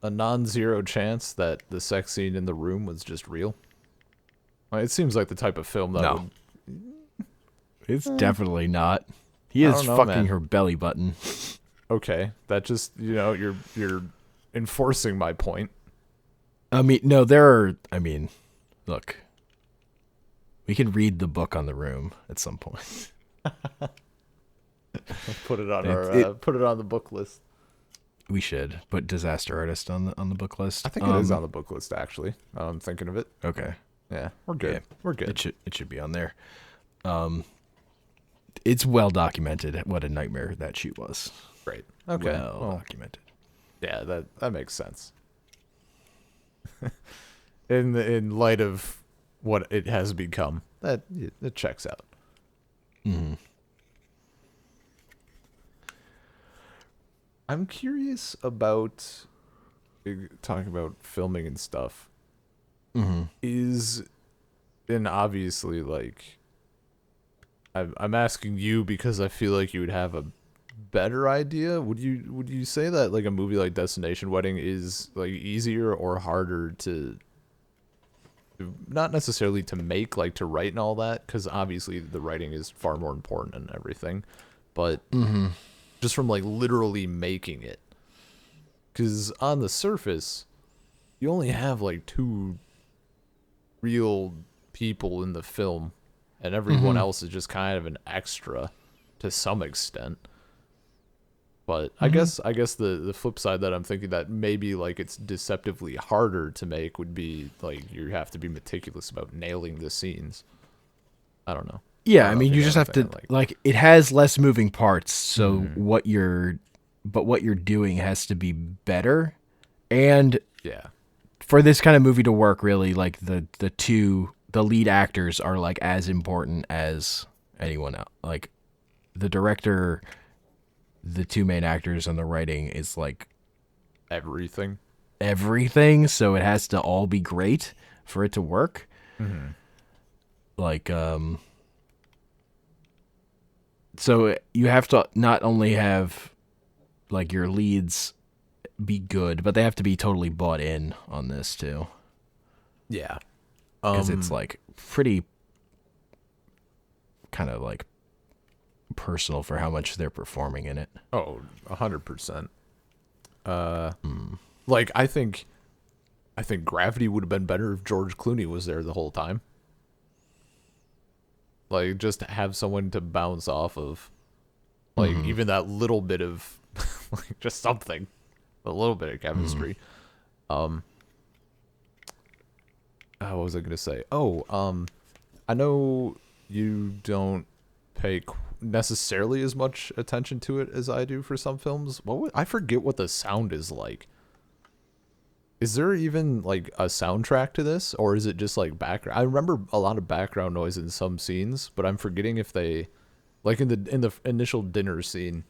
non-zero chance that the sex scene in The Room was just real. It seems like the type of film that would... It's definitely not. He is fucking her belly button. Okay, that just, you're enforcing my point. I mean, look. We can read the book on The Room at some point. Put it on put it on the book list. We should put Disaster Artist on the book list. I think it is on the book list, actually. I'm thinking of it. Okay. Yeah, we're good. Yeah, We're good. It should be on there. It's well documented what a nightmare that shoot was. Great. Okay. Well documented. Yeah, that makes sense. In light of what it has become, that it checks out. Mm-hmm. I'm curious about talking about filming and stuff. Mm-hmm. And obviously, like, I'm asking you because I feel like you would have a better idea. Would you say that like a movie like Destination Wedding is like easier or harder to not necessarily to make, like to write and all that, because obviously the writing is far more important and everything, but just from like literally making it, because on the surface you only have like two real people in the film and everyone else is just kind of an extra to some extent. But I guess the flip side that I'm thinking that maybe like it's deceptively harder to make would be like you have to be meticulous about nailing the scenes. I don't know. Yeah, I I don't mean, think you I just have have to anything like it has less moving parts, so what you're doing has to be better. And yeah. for this kind of movie to work, really, like the lead actors are like as important as anyone else. Like the director, the two main actors, and the writing is like Everything. so it has to all be great for it to work. Like so you have to not only have like your leads be good, but they have to be totally bought in on this too, Yeah. because it's like pretty kind of like personal for how much they're performing in it. Oh, 100%. Like I think Gravity would have been better if George Clooney was there the whole time. Like just to have someone to bounce off of, like even that little bit of, like just something, a little bit of chemistry. What was I gonna say? I know you don't pay necessarily as much attention to it as I do for some films. I forget what the sound is like. Is there even like a soundtrack to this, or is it just like background? I remember a lot of background noise in some scenes, but I'm forgetting if they, like in the initial dinner scene,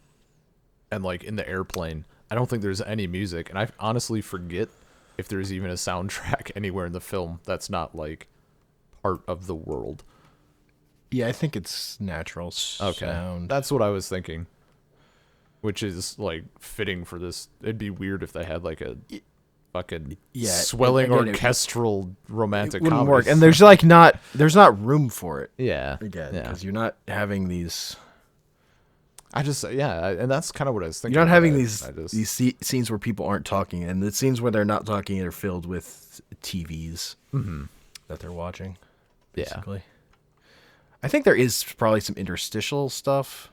and like in the airplane. I don't think there's any music, and I honestly forget if there's even a soundtrack anywhere in the film that's not like part of the world. Yeah, I think it's natural sound. That's what I was thinking, which is like fitting for this. It'd be weird if they had like a fucking swelling again, orchestral romantic wouldn't comedy. work, and there's like there's not room for it. Yeah, Again, yeah. because you're not having these. And that's kind of what I was thinking. You're not having these scenes where people aren't talking, and the scenes where they're not talking are filled with TVs that they're watching. Basically. I think there is probably some interstitial stuff.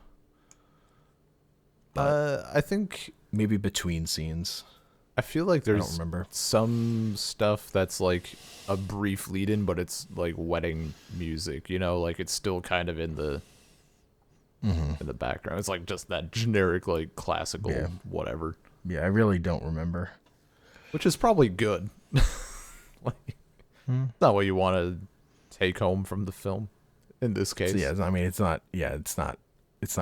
I think maybe between scenes. I feel like there's I don't remember. some stuff that's like a brief lead-in, but it's like wedding music. You know, like it's still kind of in the background. It's like just that generic, like classical whatever. Yeah, I really don't remember. Which is probably good. Like, not what you want to take home from the film. In this case, So, yeah, I mean, it's not. Yeah, it's not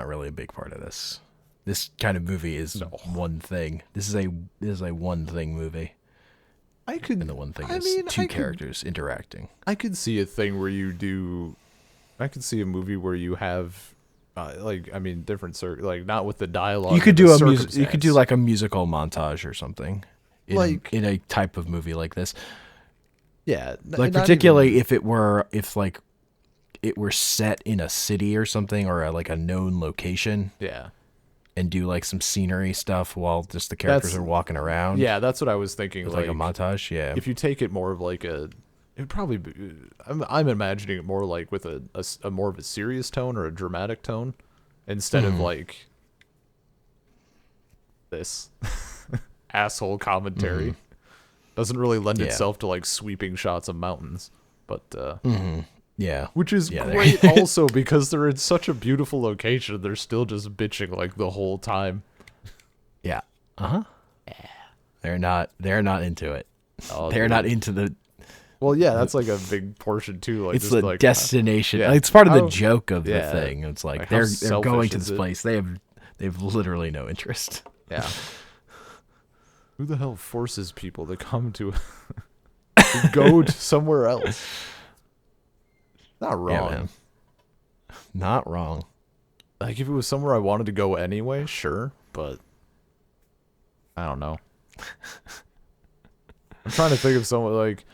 really a big part of this. This kind of movie is one thing. This is a one thing movie. And the one thing is two characters interacting. I could see a thing where I could see a movie where you have, different like not with the dialogue. You could do a music. You could do like a musical montage or something, in a type of movie like this. Yeah, like particularly if it were set in a city or something, or like a known location. Yeah. And do like some scenery stuff while just the characters are walking around. Yeah, that's what I was thinking. With like a montage. Yeah. If you take it more of like it'd probably be, I'm imagining it more like with a more of a serious tone or a dramatic tone, instead of like this asshole commentary. Doesn't really lend itself to like sweeping shots of mountains. But Yeah. which is Yeah, great also because they're in such a beautiful location. They're still just bitching like the whole time. Yeah. Uh-huh. They're not into it. Oh, They're not dude. into the Well, yeah, that's like a big portion too. Like it's just the like destination. yeah. It's part of the How- joke of the yeah. thing. It's like, Like, how they're going selfish to is this it? place. They've literally no interest. Yeah. Who the hell forces people to come to go to somewhere else? Not wrong. Yeah, man. Not wrong. Like if it was somewhere I wanted to go anyway, sure, but I don't know. I'm trying to think of someone like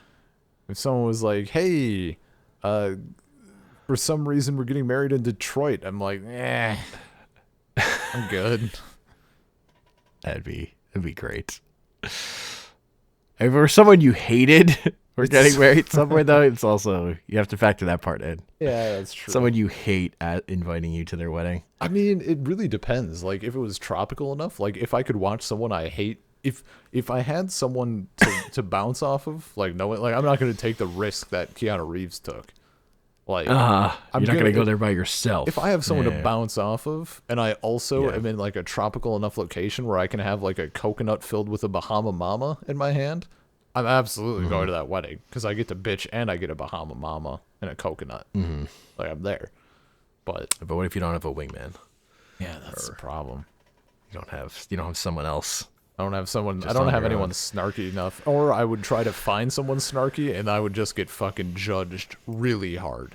if someone was like, "Hey, for some reason we're getting married in Detroit." I'm like, I'm good." That'd be great. If it were someone you hated or getting married somewhere, though, it's also, you have to factor that part in. Yeah, that's true. Someone you hate at inviting you to their wedding. I mean, it really depends. Like if it was tropical enough, like if I could watch someone I hate, if I had someone to bounce off of, like no, like I'm not going to take the risk that Keanu Reeves took. Like You're not going to go if- there by yourself. If I have someone Yeah. to bounce off of, and I also Yeah. am in like a tropical enough location where I can have like a coconut filled with a Bahama Mama in my hand, I'm absolutely going to that wedding because I get to bitch and I get a Bahama Mama and a coconut. Like I'm there. But what if you don't have a wingman? yeah, that's the problem. You don't have someone else. I don't have someone. Just I don't on have your anyone own. snarky enough, or I would try to find someone snarky, and I would just get fucking judged really hard.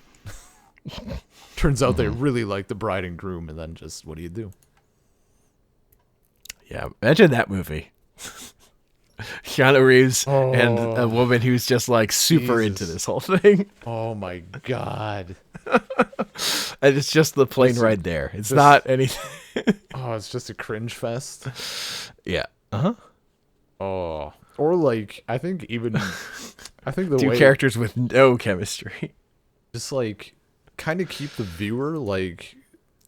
Turns out they really like the bride and groom, and then just what do you do? Yeah, imagine that movie. Keanu Reeves and a woman who's just like super into Jesus. this whole thing. Oh my god! And it's just the plane ride there. It's not anything. Oh, it's just a cringe fest. Yeah. Uh-huh. Oh, or like I think the Two way characters with no chemistry. just like kind of keep the viewer like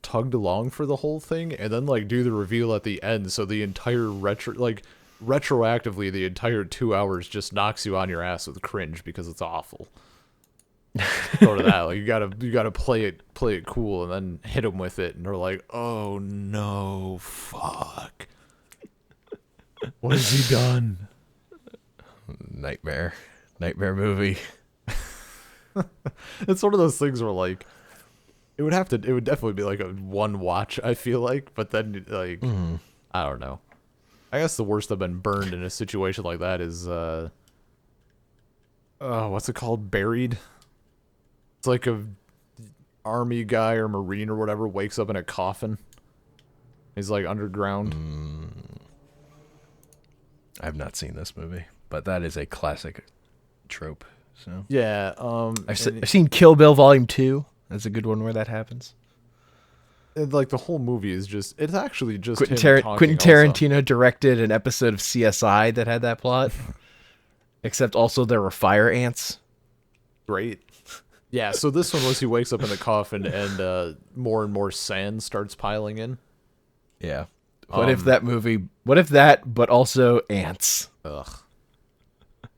tugged along for the whole thing and then like do the reveal at the end so the entire retroactively the entire 2 hours just knocks you on your ass with cringe because it's awful. Go to that, like you gotta play it cool and then hit them with it and they're like, oh no, fuck, what has he done? Nightmare movie. It's one of those things where like it would definitely be like a one watch, I feel like, but then like I don't know. I guess the worst I've been burned in a situation like that is what's it called? Buried. It's like a army guy or marine or whatever wakes up in a coffin. He's like underground. I've not seen this movie, but that is a classic trope. So Yeah, I've seen Kill Bill Volume 2. That's a good one where that happens. like the whole movie is just it's actually just Quentin him talking also. Tarantino directed an episode of CSI that had that plot. Except also there were fire ants. Great. Yeah, so this one was he wakes up in the coffin and more and more sand starts piling in. Yeah. What if that, but also ants? Ugh.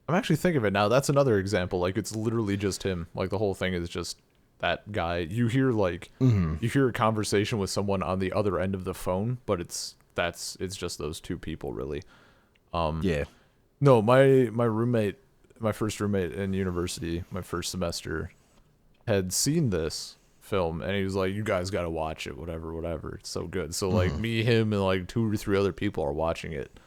I'm actually thinking of it now. That's another example. Like it's literally just him. Like the whole thing is just that guy. You hear like you hear a conversation with someone on the other end of the phone, but it's just those two people really. Yeah. No, my first roommate in university, my first semester, had seen this film and he was like, you guys got to watch it, whatever, it's so good. So like me, him, and like 2 or 3 other people are watching it,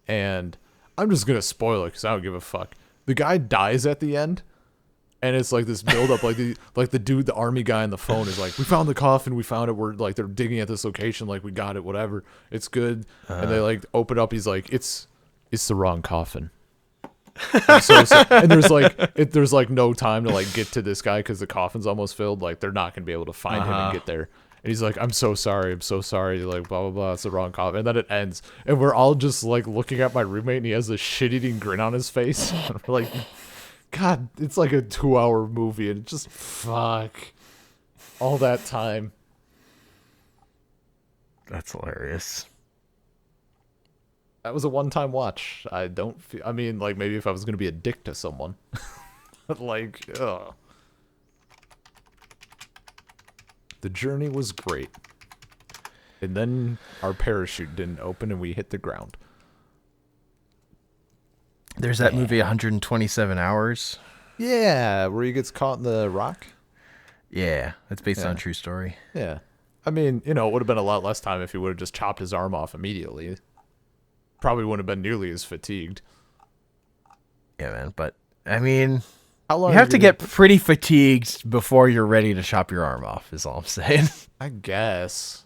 and I'm just gonna spoil it because I don't give a fuck. The guy dies at the end, and it's like this build up, like the dude, the army guy on the phone is like, we found the coffin, we found it, we're like they're digging at this location, like we got it, whatever, it's good. And they like open up, he's like, it's the wrong coffin. And there's like no time to like get to this guy because the coffin's almost filled. Like they're not gonna be able to find him and get there. And he's like, I'm so sorry, like blah blah blah, it's the wrong coffin. And then it ends, and we're all just like looking at my roommate, and he has this shit-eating grin on his face. And we're like, God, it's like a 2-hour movie, and it's just fuck all that time. That's hilarious. That was a one-time watch. I don't feel. I mean, like maybe if I was gonna be a dick to someone. Like, ugh. The journey was great. And then our parachute didn't open and we hit the ground. There's that movie 127 Hours. Yeah, where he gets caught in the rock. Yeah, that's based on a Yeah. true story. Yeah. I mean, it would have been a lot less time if he would have just chopped his arm off immediately. Probably wouldn't have been nearly as fatigued. Yeah, man. But, I mean, How long you have to get pretty fatigued before you're ready to chop your arm off, is all I'm saying. I guess.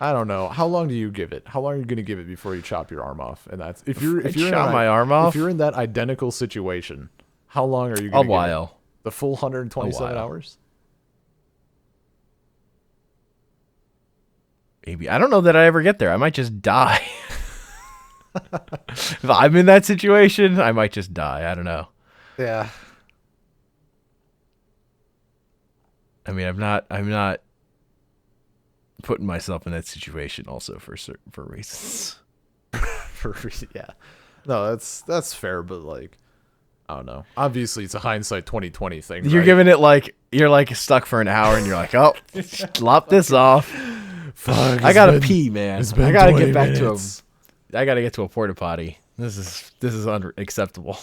I don't know. How long do you give it? How long are you going to give it before you chop your arm off? And that's if you're chop my arm off? If you're in that identical situation, how long are you A going to while. The full 127 while. hours? Maybe. I don't know that I ever get there. I might just die. If I'm in that situation, I might just die. I don't know. Yeah. I mean, I'm not putting myself in that situation also for reasons. Yeah. No, that's fair, but like I don't know. Obviously, it's a hindsight 2020 thing. You're right? giving it like you're like stuck for an hour and you're like, "Oh, lop this off." Fuck, I got to pee, man. it's been I got to 20 get back minutes. I got to get to a porta potty. This is unacceptable.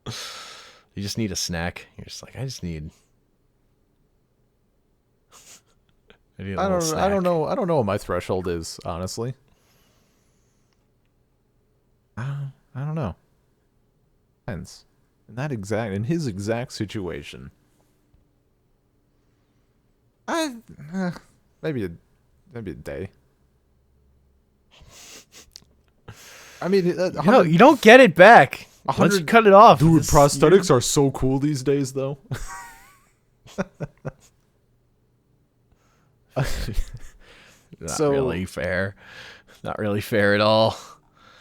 You just need a snack. You're just like, I need a little I don't snack. know what my threshold is, honestly. I don't know. Depends. In his exact situation. Maybe a day. I mean, You don't get it back. Once you cut it off. dude, prosthetics are so cool these days, though. Not really fair. Not really fair at all.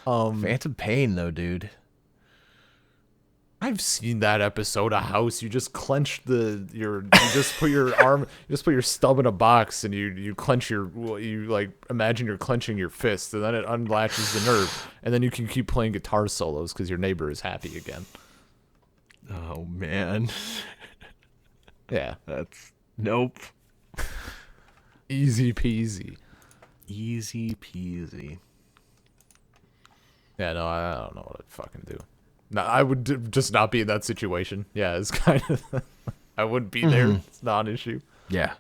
Phantom Pain, though, dude. I've seen that episode of House. You just clench you just put your arm, you just put your stub in a box, and you clench you like imagine you're clenching your fist, and then it unlatches the nerve, and then you can keep playing guitar solos because your neighbor is happy again. Oh man. Yeah, That's nope. easy peasy. Easy peasy. Yeah, no, I don't know what I'd fucking do. No, I would just not be in that situation. Yeah, it's kind of. I wouldn't be there. It's not an issue. Yeah.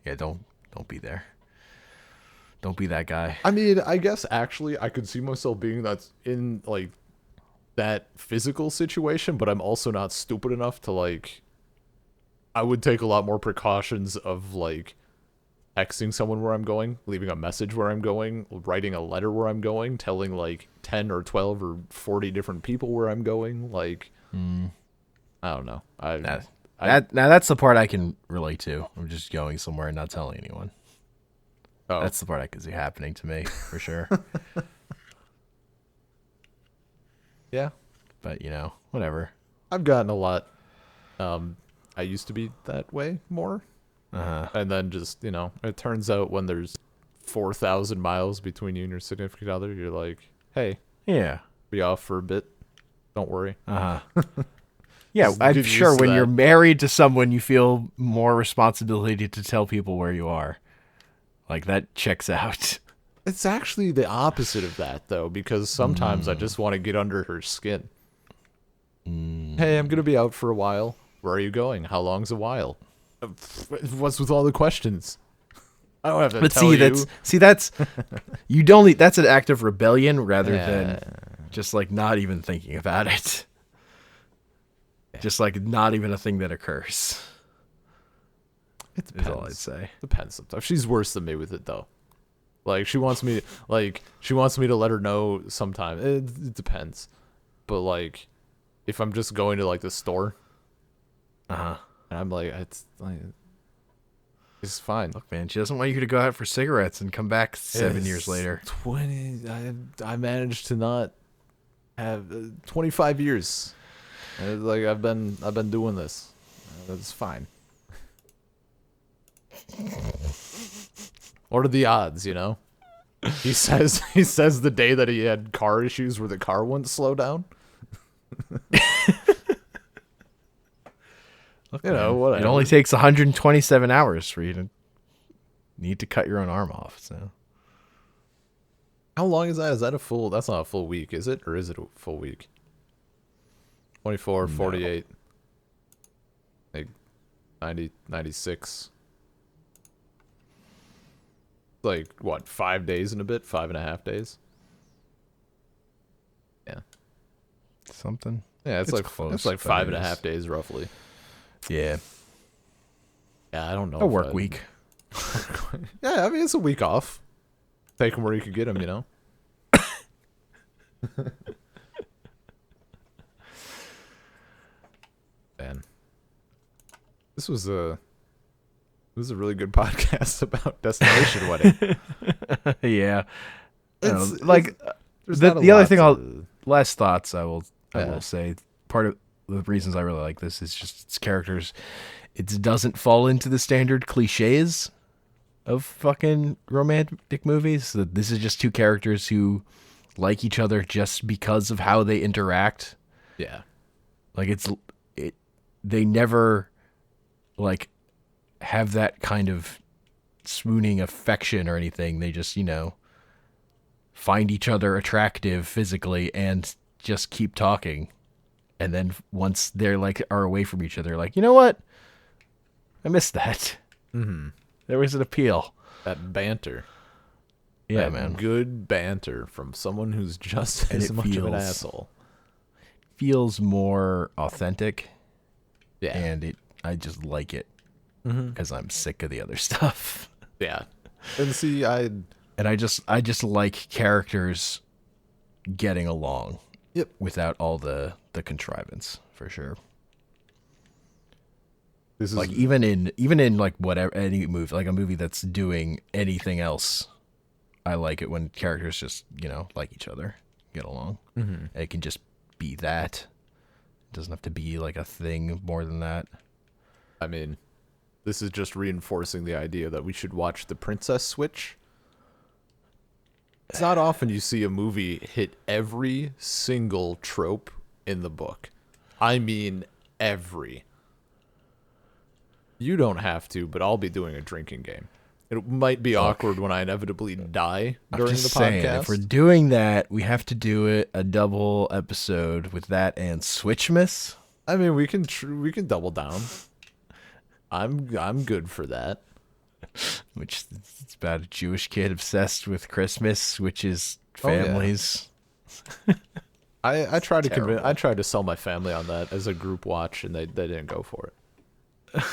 Yeah, don't be there. Don't be that guy. I mean, I guess actually I could see myself being in like that physical situation, but I'm also not stupid enough to like. I would take a lot more precautions of like texting someone where I'm going, leaving a message where I'm going, writing a letter where I'm going, telling like 10 or 12 or 40 different people where I'm going. Like, I don't know. Now that's the part I can relate to. I'm just going somewhere and not telling anyone. Oh. That's the part I can see happening to me for sure. Yeah. But whatever. I've gotten a lot. I used to be that way more. And then just, it turns out when there's 4,000 miles between you and your significant other, you're like, hey, Yeah. be off for a bit. Don't worry. Yeah, Just I'm get sure used to when that. you're married to someone, you feel more responsibility to tell people where you are. Like, that checks out. It's actually the opposite of that, though, because sometimes I just want to get under her skin. Hey, I'm going to be out for a while. Where are you going? How long's a while? What's with all the questions? I don't have to But tell you. that's that's an act of rebellion rather than just like not even thinking about it. Just like not even a thing that occurs. It Is all I'd say. Depends sometimes. She's worse than me with it though. Like she wants me to let her know sometime. It depends. But like if I'm just going to like the store, and I'm like it's fine. Look, man, she doesn't want you to go out for cigarettes and come back 7 years later. 20 I managed to not have 25 years. Like I've been doing this. That's fine. What are the odds, He says the day that he had car issues where the car wouldn't slow down. Look, You know, man, whatever. it only takes 127 hours for you to need to cut your own arm off. So How long is that? Is that a full? That's not a full week, is it? Or is it a full week? 24, 48, like 90, 96. Like, what, 5 days and a bit? 5.5 days? Yeah. something. Yeah, it's like close, it's like but 5.5 days roughly. Yeah, Yeah, I don't know. a work week. Yeah, I mean, it's a week off. Take them where you could get them, you know? Man. This was a really good podcast about Destination Wedding. Yeah. It's- Like There's the not a other lot thing to- last thoughts I will Yeah. say, part of the reasons I really like this is just its characters. It doesn't fall into the standard cliches of fucking romantic movies. So this is just two characters who like each other just because of how they interact. Yeah. Like they never like have that kind of swooning affection or anything. They just, find each other attractive physically and just keep talking. And then once they're like are away from each other, like, you know what? I missed that. Mm-hmm. There was an appeal. That banter. Yeah, That man. Good banter from someone who's just And as it much of an feels- asshole. Feels more authentic, Yeah. and I just like it Mm-hmm. because I'm sick of the other stuff. Yeah. And see, And I just like characters getting along. Yep. Without all the contrivance, for sure. this is Like even in like whatever any movie, like a movie that's doing anything else, I like it when characters just like each other, get along. Mm-hmm. It can just be that. It doesn't have to be like a thing more than that. I mean, this is just reinforcing the idea that we should watch The Princess Switch. It's not often you see a movie hit every single trope in the book. I mean, every. You don't have to, but I'll be doing a drinking game. It might be awkward when I inevitably die during the Saying, podcast. if we're doing that, we have to do it a double episode with that and Switchmas. I mean, we can double down. I'm good for that. Which it's about a Jewish kid obsessed with Christmas, which is Oh, yeah. families. I tried to Terrible. I tried to sell my family on that as a group watch, and they didn't go for it.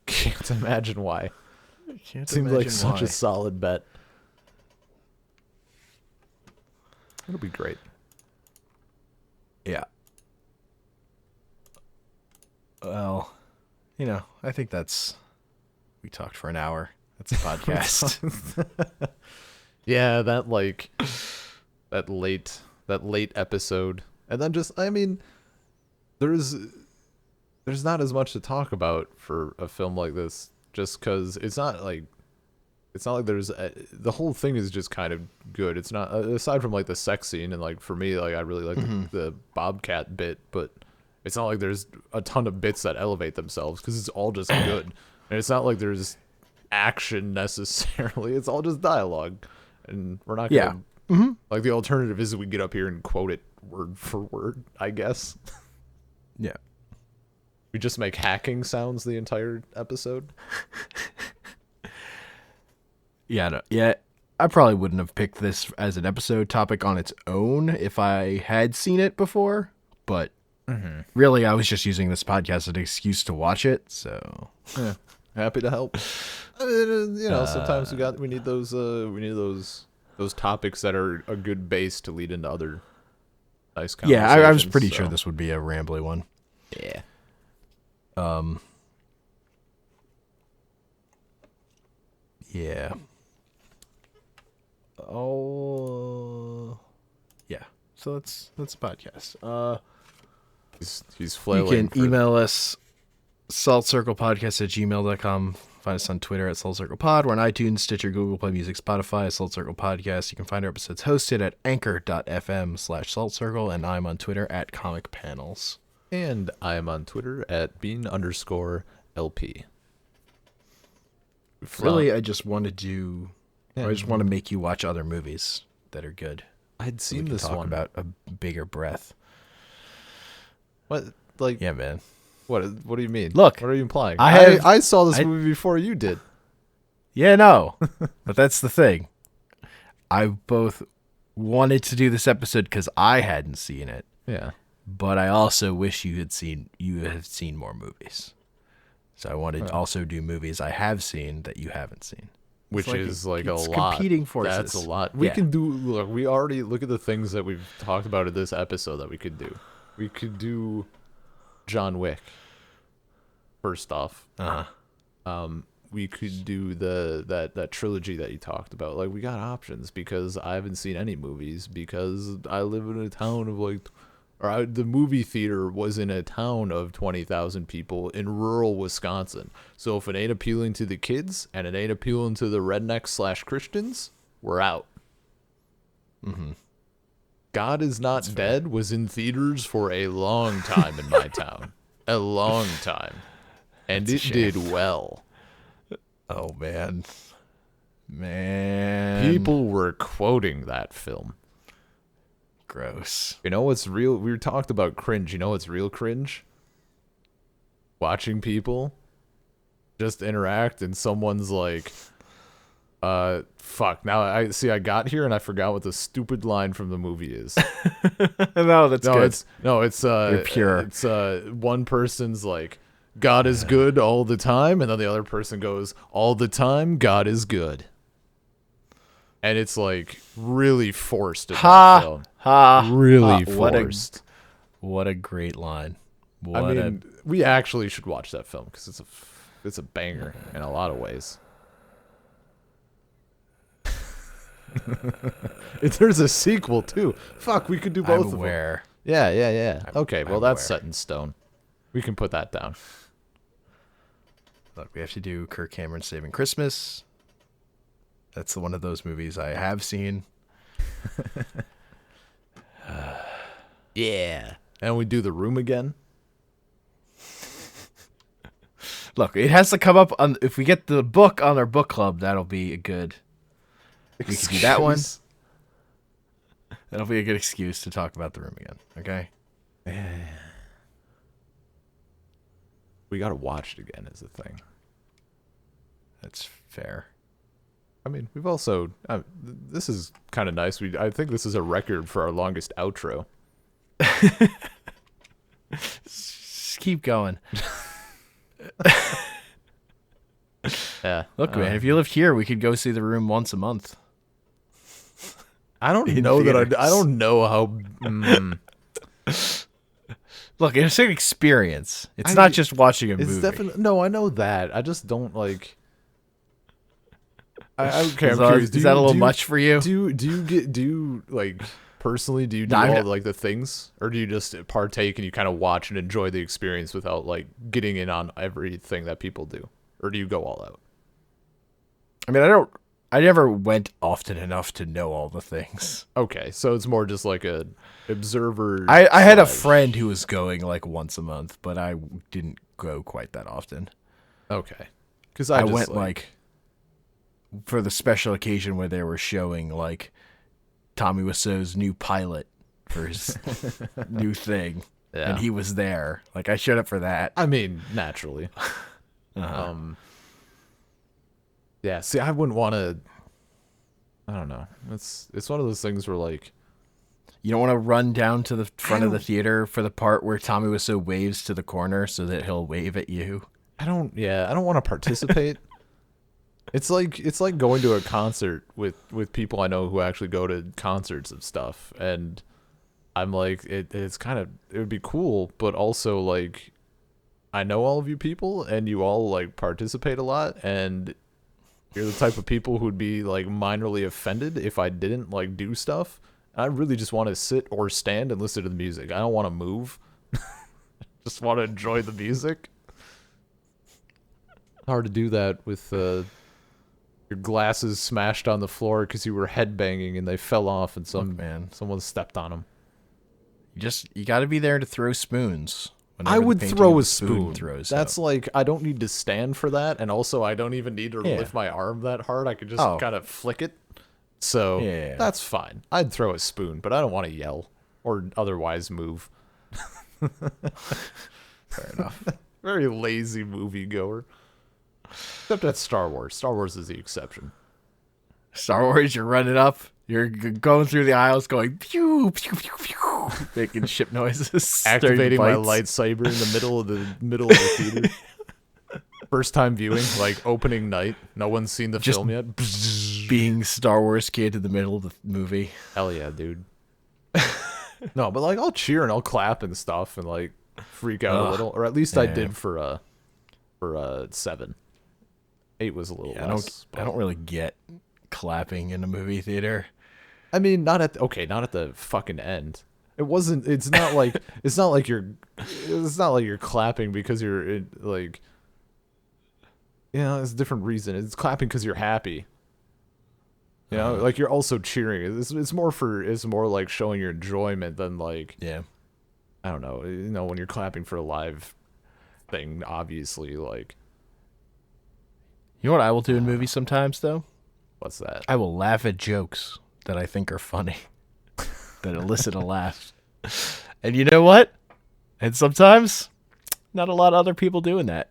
Can't imagine why. Can't Seems like imagine such why. a solid bet. It'll be great. Yeah. Well, I think we talked for an hour. That's a podcast. Yeah, that late episode, and then just there's not as much to talk about for a film like this, just because it's not like there's the whole thing is just kind of good. It's not aside from like the sex scene, and like for me, like I really like the Bobcat bit, but it's not like there's a ton of bits that elevate themselves because it's all just good, and it's not like there's action necessarily. It's all just dialogue, and we're not gonna, like the alternative is we get up here and quote it word for word, I guess. Yeah. We just make hacking sounds the entire episode. Yeah. I probably wouldn't have picked this as an episode topic on its own if I had seen it before, but really I was just using this podcast as an excuse to watch it, so Yeah, happy to help. I mean, sometimes we need those topics that are a good base to lead into other nice yeah, conversations. I was pretty so. sure this would be a rambly one. Yeah. Yeah. Oh. Yeah. So that's a podcast. He's You flailing. can email us saltcirclepodcast@gmail.com. Find us on Twitter at saltcirclepod. We're on iTunes, Stitcher, Google Play Music, Spotify, Salt Circle Podcast. You can find our episodes hosted at anchor.fm/saltcircle, and I'm on Twitter at Comic Panels. And I am on Twitter at bean_LP. Really, I just want to do. Yeah. I just want to make you watch other movies that are good. I'd So we seen can this talk one. about a bigger breadth. What? Like, Yeah, man. what do you mean? Look, what are you implying? I I saw this I- movie before you did. Yeah, no. But that's the thing. I both wanted to do this episode because I hadn't seen it, Yeah. but I also wish you had seen more movies. So I wanted to Oh. also do movies I have seen that you haven't seen. Which like is like a it's lot. competing forces. That's a lot. We Yeah. can do. Look, we already look at the things that we've talked about in this episode that we could do. We could do John Wick. First off, we could do that trilogy that you talked about. Like, we got options because I haven't seen any movies because I live in a town of the movie theater was in a town of 20,000 people in rural Wisconsin. So if it ain't appealing to the kids and it ain't appealing to the rednecks/Christians, we're out. Mm-hmm. God Is Not Dead was in theaters for a long time in my town. A long time. And That's a it shame. did well. Oh man. People were quoting that film. Gross. You know what's real? We talked about cringe. You know what's real cringe? Watching people just interact and someone's like, fuck. Now I got here and I forgot what the stupid line from the movie is. No, that's good. It's You're pure. It's one person's like, God is good all the time, and then the other person goes, all the time, God is good. And it's like really forced in that film. Really forced. What a great line. We actually should watch that film because it's a banger in a lot of ways. There's a sequel too. Fuck, we could do both I'm of them. aware. Yeah. Okay, well I'm that's aware. set in stone. We can put that down. Look, we have to do Kirk Cameron's Saving Christmas. That's one of those movies I have seen. Yeah. And we do The Room again. Look, it has to come up on. If we get the book on our book club, that'll be a good. We can do that one. That'll be a good excuse to talk about The Room again. Okay. We gotta watch it again is the thing. That's fair. I mean, we've also this is kind of nice. I think this is a record for our longest outro. Just keep going. Yeah. Look, man, if you lived here, we could go see The Room once a month. I don't In know theaters. that I don't know how. Look, it's an experience. It's I not mean, just watching a It's movie. definitely no. I know that. I just don't like. Okay, I'm Is curious. that a little much for you? Do you like personally? Do you do No, I'm all not- like the things, or do you just partake and you kind of watch and enjoy the experience without like getting in on everything that people do, or do you go all out? I mean, I never went often enough to know all the things. Okay, so it's more just like a observer. I had a slash- friend who was going like once a month, but I didn't go quite that often. Okay, because I just, went like for the special occasion where they were showing like Tommy Wiseau's new pilot for his new thing, Yeah. and he was there. Like I showed up for that. I mean, naturally. Yeah. See, I wouldn't want to. I don't know. It's one of those things where like You don't want to run down to the front of the don't- theater for the part where Tommy Wiseau waves to the corner so that he'll wave at you. I don't want to participate. It's like going to a concert with people I know who actually go to concerts of stuff, and I'm like it's kind of, it would be cool, but also like I know all of you people and you all like participate a lot, and you're the type of people who'd be like minorly offended if I didn't like do stuff. I really just want to sit or stand and listen to the music. I don't want to move. Just want to enjoy the music. Hard to do that with your glasses smashed on the floor because you were headbanging and they fell off and Look, man. someone stepped on them. You got to be there to throw spoons I whenever the would painting throw of a spoon. throws That's up. like, I don't need to stand for that, and also I don't even need to Yeah. lift my arm that hard. I could just Oh. kind of flick it. So Yeah. that's fine. I'd throw a spoon, but I don't want to yell or otherwise move. Fair enough. Very lazy moviegoer. Except at Star Wars. Star Wars is the exception. Star Wars, you're running up. You're going through the aisles, going pew pew pew pew, making ship noises, Activating my lights. lightsaber in the middle of the theater. First time viewing, like opening night. No one's seen the Just film yet. Being Star Wars kid in the middle of the movie. Hell yeah, dude. No, but like I'll cheer and I'll clap and stuff and like freak out a little, or at least I Yeah. did for 7. 8 was a little Yeah, less. I don't really get clapping in a movie theater. I mean, not at the fucking end. It wasn't. It's not like you're clapping because you're like, it's a different reason. It's clapping because you're happy. You know, like you're also cheering. It's more like showing your enjoyment than like, Yeah. I don't know. You know, when you're clapping for a live thing, obviously, like, You know what I will do in movies sometimes, though? what's that? I will laugh at jokes that I think are funny, that elicit a laugh. And you know what? And sometimes, not a lot of other people doing that.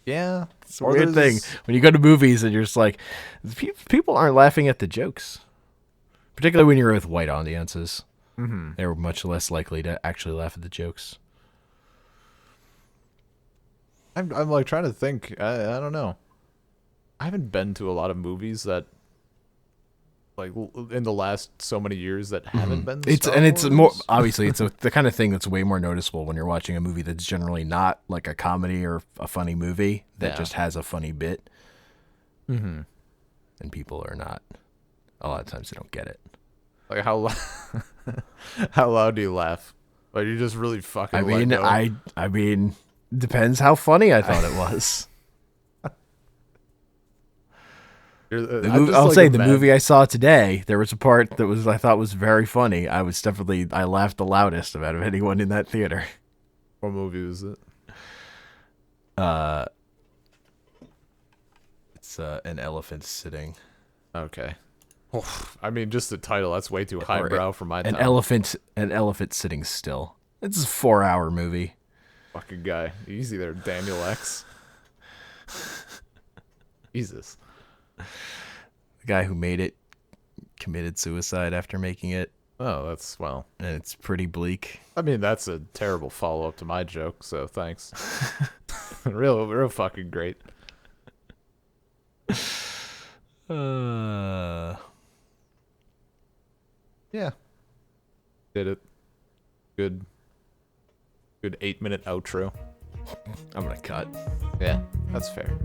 Yeah, It's a weird thing. When you go to movies and you're just like, people aren't laughing at the jokes. Particularly when you're with white audiences. Mm-hmm. They're much less likely to actually laugh at the jokes. I'm like trying to think. I don't know. I haven't been to a lot of movies that, like, in the last so many years that haven't been. It's more obviously it's the kind of thing that's way more noticeable when you're watching a movie that's generally not like a comedy or a funny movie that just has a funny bit. Mm-hmm. And people are not. A lot of times they don't get it. Like how loud do you laugh? Like you just really fucking. I mean, depends how funny I thought it was. The movie I saw today, there was a part that I thought was very funny. I laughed the loudest out of anyone in that theater. What movie was it? It's an elephant sitting. Okay. I mean, just the title, that's way too highbrow for my time. An elephant sitting still. It's a 4-hour movie. Fucking guy. Easy there, Daniel X. Jesus. The guy who made it committed suicide after making it. Oh, that's, well. And it's pretty bleak. I mean, that's a terrible follow-up to my joke, so thanks. real fucking great. Yeah. Did it. Good 8-minute outro. I'm gonna cut. Yeah, that's fair.